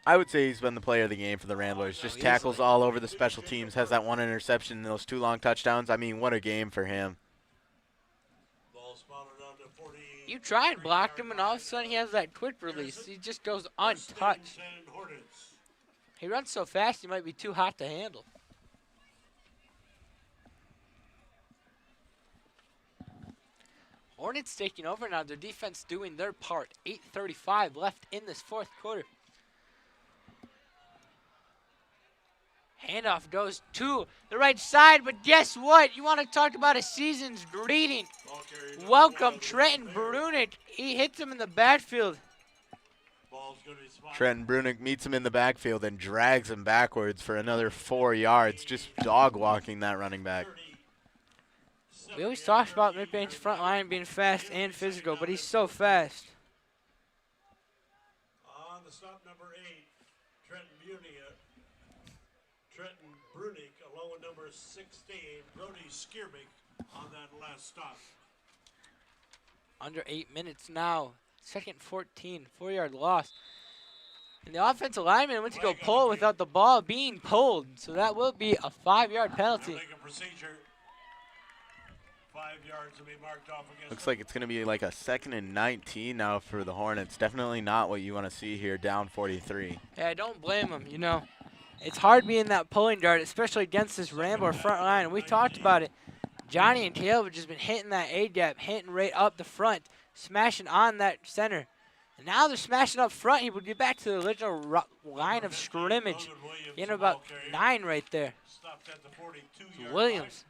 I would say he's been the player of the game for the Ramblers. Just tackles all over the special teams. Has that 1 interception and those 2 long touchdowns. I mean, what a game for him. You try and block him, and all of a sudden he has that quick release. He just goes untouched. He runs so fast he might be too hot to handle. Hornets taking over now. Their defense doing their part. 8:35 left in this 4th quarter. Handoff goes to the right side, but guess what? You want to talk about a season's greeting. Welcome, Trenton Brunick. He hits him in the backfield. Trenton Brunick meets him in the backfield and drags him backwards for another 4 yards, just dog walking that running back. We always talk about McBain's front line being fast and physical, but he's so fast. On the stop, number 8, Trenton Brunick. Trenton Brunick, along with number 16, Brody Skierbeck, on that last stop. Under 8 minutes now. Second 14, 4-yard loss. And the offensive lineman went to go pull without the ball being pulled. So that will be a 5-yard penalty. Procedure. 5 yards to be marked off against. Looks like it's going to be like a 2nd and 19 now for the Hornets. Definitely not what you want to see here, down 43. Yeah, I don't blame them. You know, it's hard being that pulling guard, especially against this Rambler front line. And we talked about it. Johnny and Caleb have just been hitting that A-gap, hitting right up the front, smashing on that center. And now they're smashing up front. He would get back to the original line of scrimmage. Getting about 9 right there. So Williams.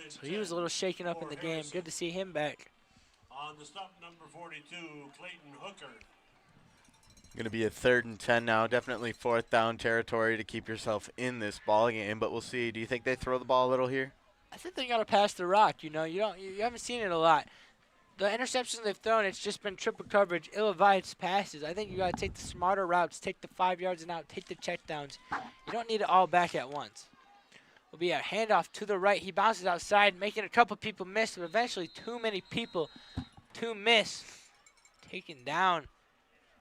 So he was a little shaken up in the game. Good to see him back. On the stop, number 42, Clayton Hooker. Going to be a 3rd and 10 now. Definitely 4th down territory to keep yourself in this ball game, but we'll see. Do you think they throw the ball a little here? I think they got to pass the rock. You know, you haven't seen it a lot. The interceptions they've thrown, it's just been triple coverage, ill-advised passes. I think you got to take the smarter routes, take the 5 yards and out, take the checkdowns. You don't need it all back at once. Will be a handoff to the right. He bounces outside, making a couple people miss, but eventually too many people to miss. Taken down.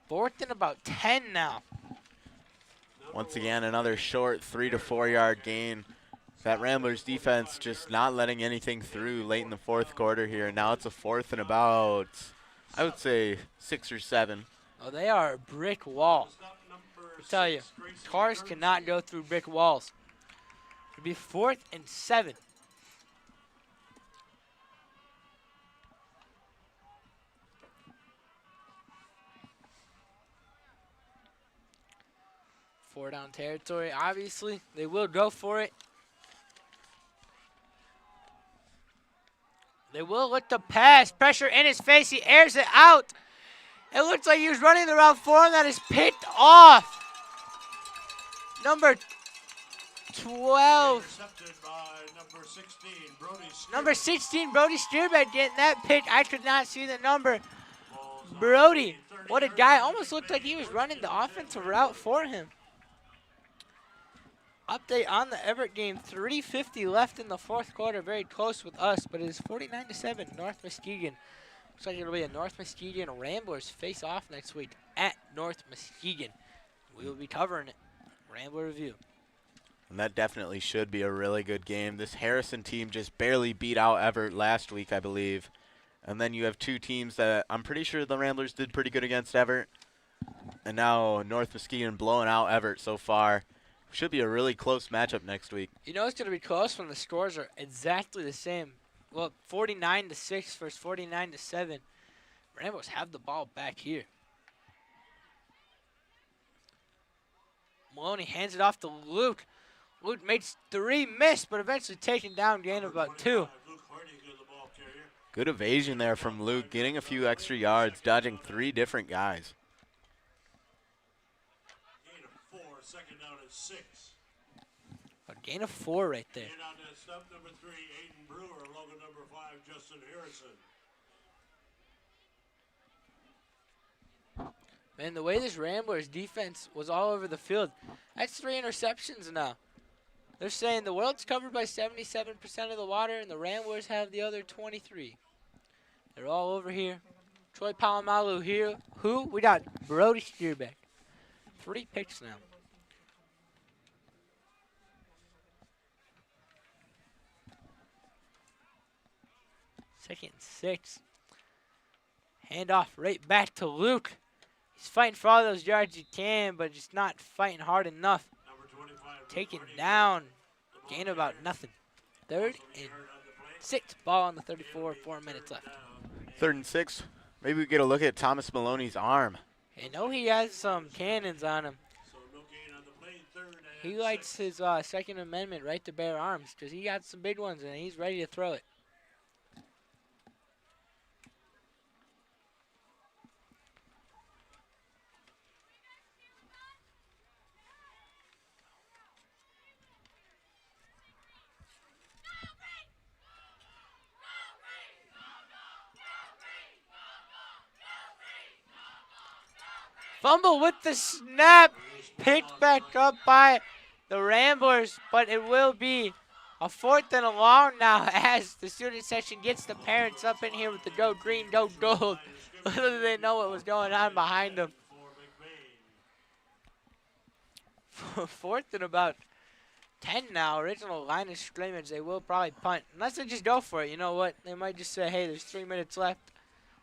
4th and about 10 now. Once again, another short 3 to 4 yard gain. That Ramblers defense just not letting anything through late in the 4th quarter here. And now it's a 4th and about, I would say, 6 or 7. Oh, they are a brick wall. I tell you, cars cannot go through brick walls. It'll be 4th and 7. Four down territory, obviously. They will go for it. They will look to pass. Pressure in his face. He airs it out. It looks like he was running the route for him. That is picked off. Number 12. Number 16, Brody Skierbeck getting that pick. I could not see the number. Brody, what a guy. Almost looked like he was running the offensive route for him. Update on the Everett game. 3:50 left in the 4th quarter. Very close with us, but it is 49-7 North Muskegon. Looks like it'll be a North Muskegon Ramblers face-off next week at North Muskegon. We will be covering it. Rambler Review. And that definitely should be a really good game. This Harrison team just barely beat out Everett last week, I believe. And then you have 2 teams that I'm pretty sure the Ramblers did pretty good against Everett. And now North Muskegon blowing out Everett so far. Should be a really close matchup next week. You know it's going to be close when the scores are exactly the same. Well, 49-6 versus 49-7. Ramblers have the ball back here. Maloney hands it off to Luke. Luke makes 3, miss, but eventually taken down, gain of about 2. Good evasion there from Luke, getting a few extra yards, dodging 3 different guys. Gain of 4, 2nd down and 6. A gain of 4 right there. Gain on that stop, number 3, Aiden Brewer, along with number 5, Justin Harrison. Man, the way this Ramblers defense was all over the field, that's 3 interceptions now. They're saying the world's covered by 77% of the water, and the Ramblers have the other 23. They're all over here. Troy Palomalu here. Who? We got Brody Skierbeck. 3 picks now. Second and 6. Handoff right back to Luke. He's fighting for all those yards he can, but just not fighting hard enough. Taken down. Gain about nothing. 3rd and 6. Ball on the 34. 4 minutes left. 3rd and 6. Maybe we get a look at Thomas Maloney's arm. I know he has some cannons on him. He likes his Second Amendment right to bear arms because he got some big ones and he's ready to throw it. Fumble with the snap. picked back up by the Ramblers, but it will be a 4th and a long now as the student section gets the parents up in here with the go green, go gold. Little did they know what was going on behind them. 4th and about 10 now. Original line of scrimmage. They will probably punt. Unless they just go for it. You know what? They might just say, hey, there's 3 minutes left.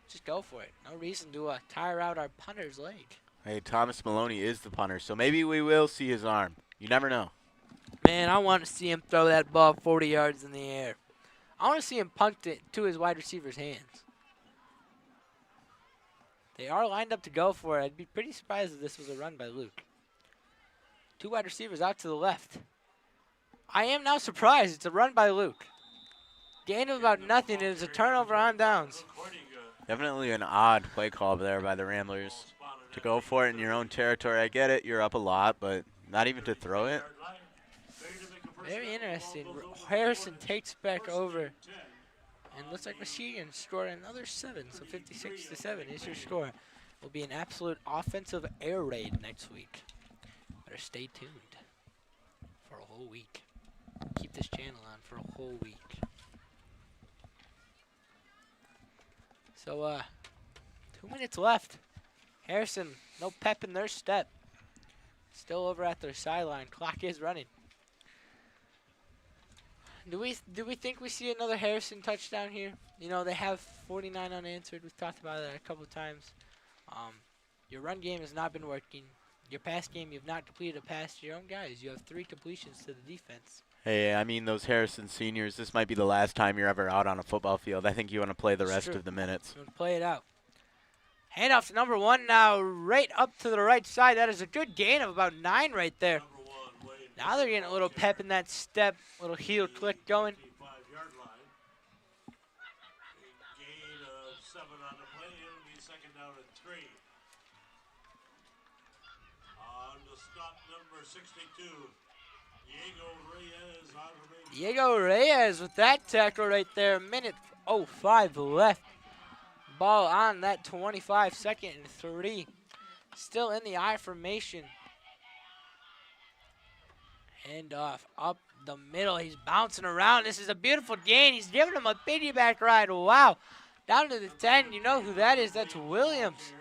Just go for it. No reason to tire out our punter's leg. Hey, Thomas Maloney is the punter, so maybe we will see his arm. You never know. Man, I want to see him throw that ball 40 yards in the air. I want to see him punt it to his wide receiver's hands. They are lined up to go for it. I'd be pretty surprised if this was a run by Luke. 2 wide receivers out to the left. I am now surprised. It's a run by Luke. Gain of about nothing, and it's a turnover on downs. Definitely an odd play call there by the Ramblers. To go for it in your own territory, I get it. You're up a lot, but not even to throw it. Very interesting. Harrison takes back over. And looks like Michigan scored another 7, so 56-7 is your score. Will be an absolute offensive air raid next week. Better stay tuned for a whole week. Keep this channel on for a whole week. So, 2 minutes left. Harrison, no pep in their step. Still over at their sideline. Clock is running. Do we think we see another Harrison touchdown here? You know, they have 49 unanswered. We've talked about that a couple of times. Your run game has not been working. Your pass game, you've not completed a pass to your own guys. You have 3 completions to the defense. Hey, I mean, those Harrison seniors, this might be the last time you're ever out on a football field. I think you want to play the rest of the minutes. You want to play it out. Handoff to number 1 now, right up to the right side. That is a good gain of about 9 right there. Now they're getting a little pep in that step, little heel click going. Gain of 7 on the play. It'll be 2nd down and 3. On the stop, number 62, Diego Reyes out of the Diego Reyes with that tackle right there. Minute 05 left. Ball on that 25, 2nd and 3. Still in the I formation. Hand off up the middle. He's bouncing around. This is a beautiful gain. He's giving him a piggyback ride. Wow. Down to the 10. You know who that is. That's Williams.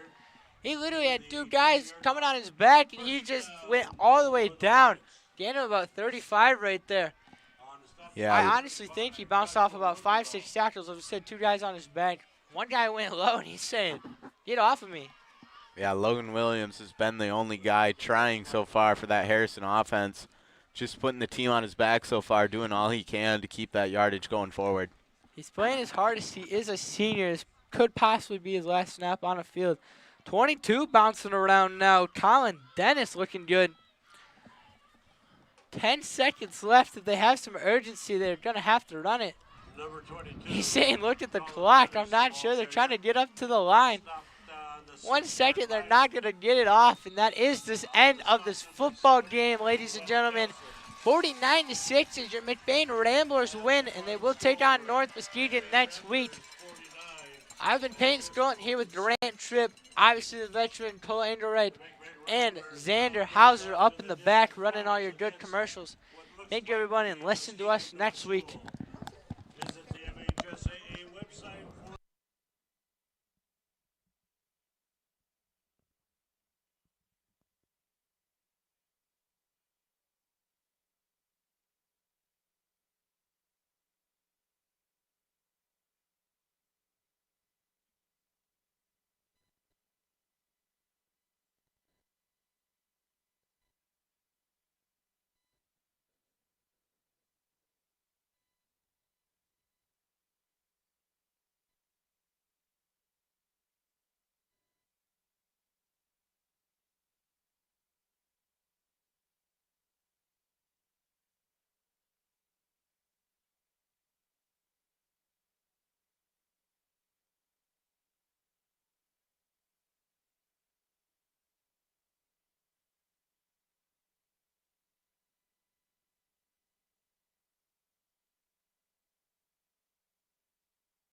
He literally had 2 guys coming on his back, and he just went all the way down. Gain of about 35 right there. Yeah. I honestly think he bounced off about 5-6 tackles. Like I said, 2 guys on his back. One guy went low, and he's saying, get off of me. Yeah, Logan Williams has been the only guy trying so far for that Harrison offense. Just putting the team on his back so far, doing all he can to keep that yardage going forward. He's playing his hardest. He is a senior. This could possibly be his last snap on the field. 22 bouncing around now. Colin Dennis looking good. 10 seconds left. If they have some urgency, they're going to have to run it. number 22. He's saying, look at the clock. I'm not sure. They're trying to get up to the line. 1 second, they're not going to get it off. And that is this end of this football game, ladies and gentlemen. 49-6 is your McBain Ramblers win, and they will take on North Muskegon next week. I've been Payne Scullen here with Durant Tripp, obviously the veteran Cole Engelwright, and Xander Hauser up in the back running all your good commercials. Thank you, everybody, and listen to us next week.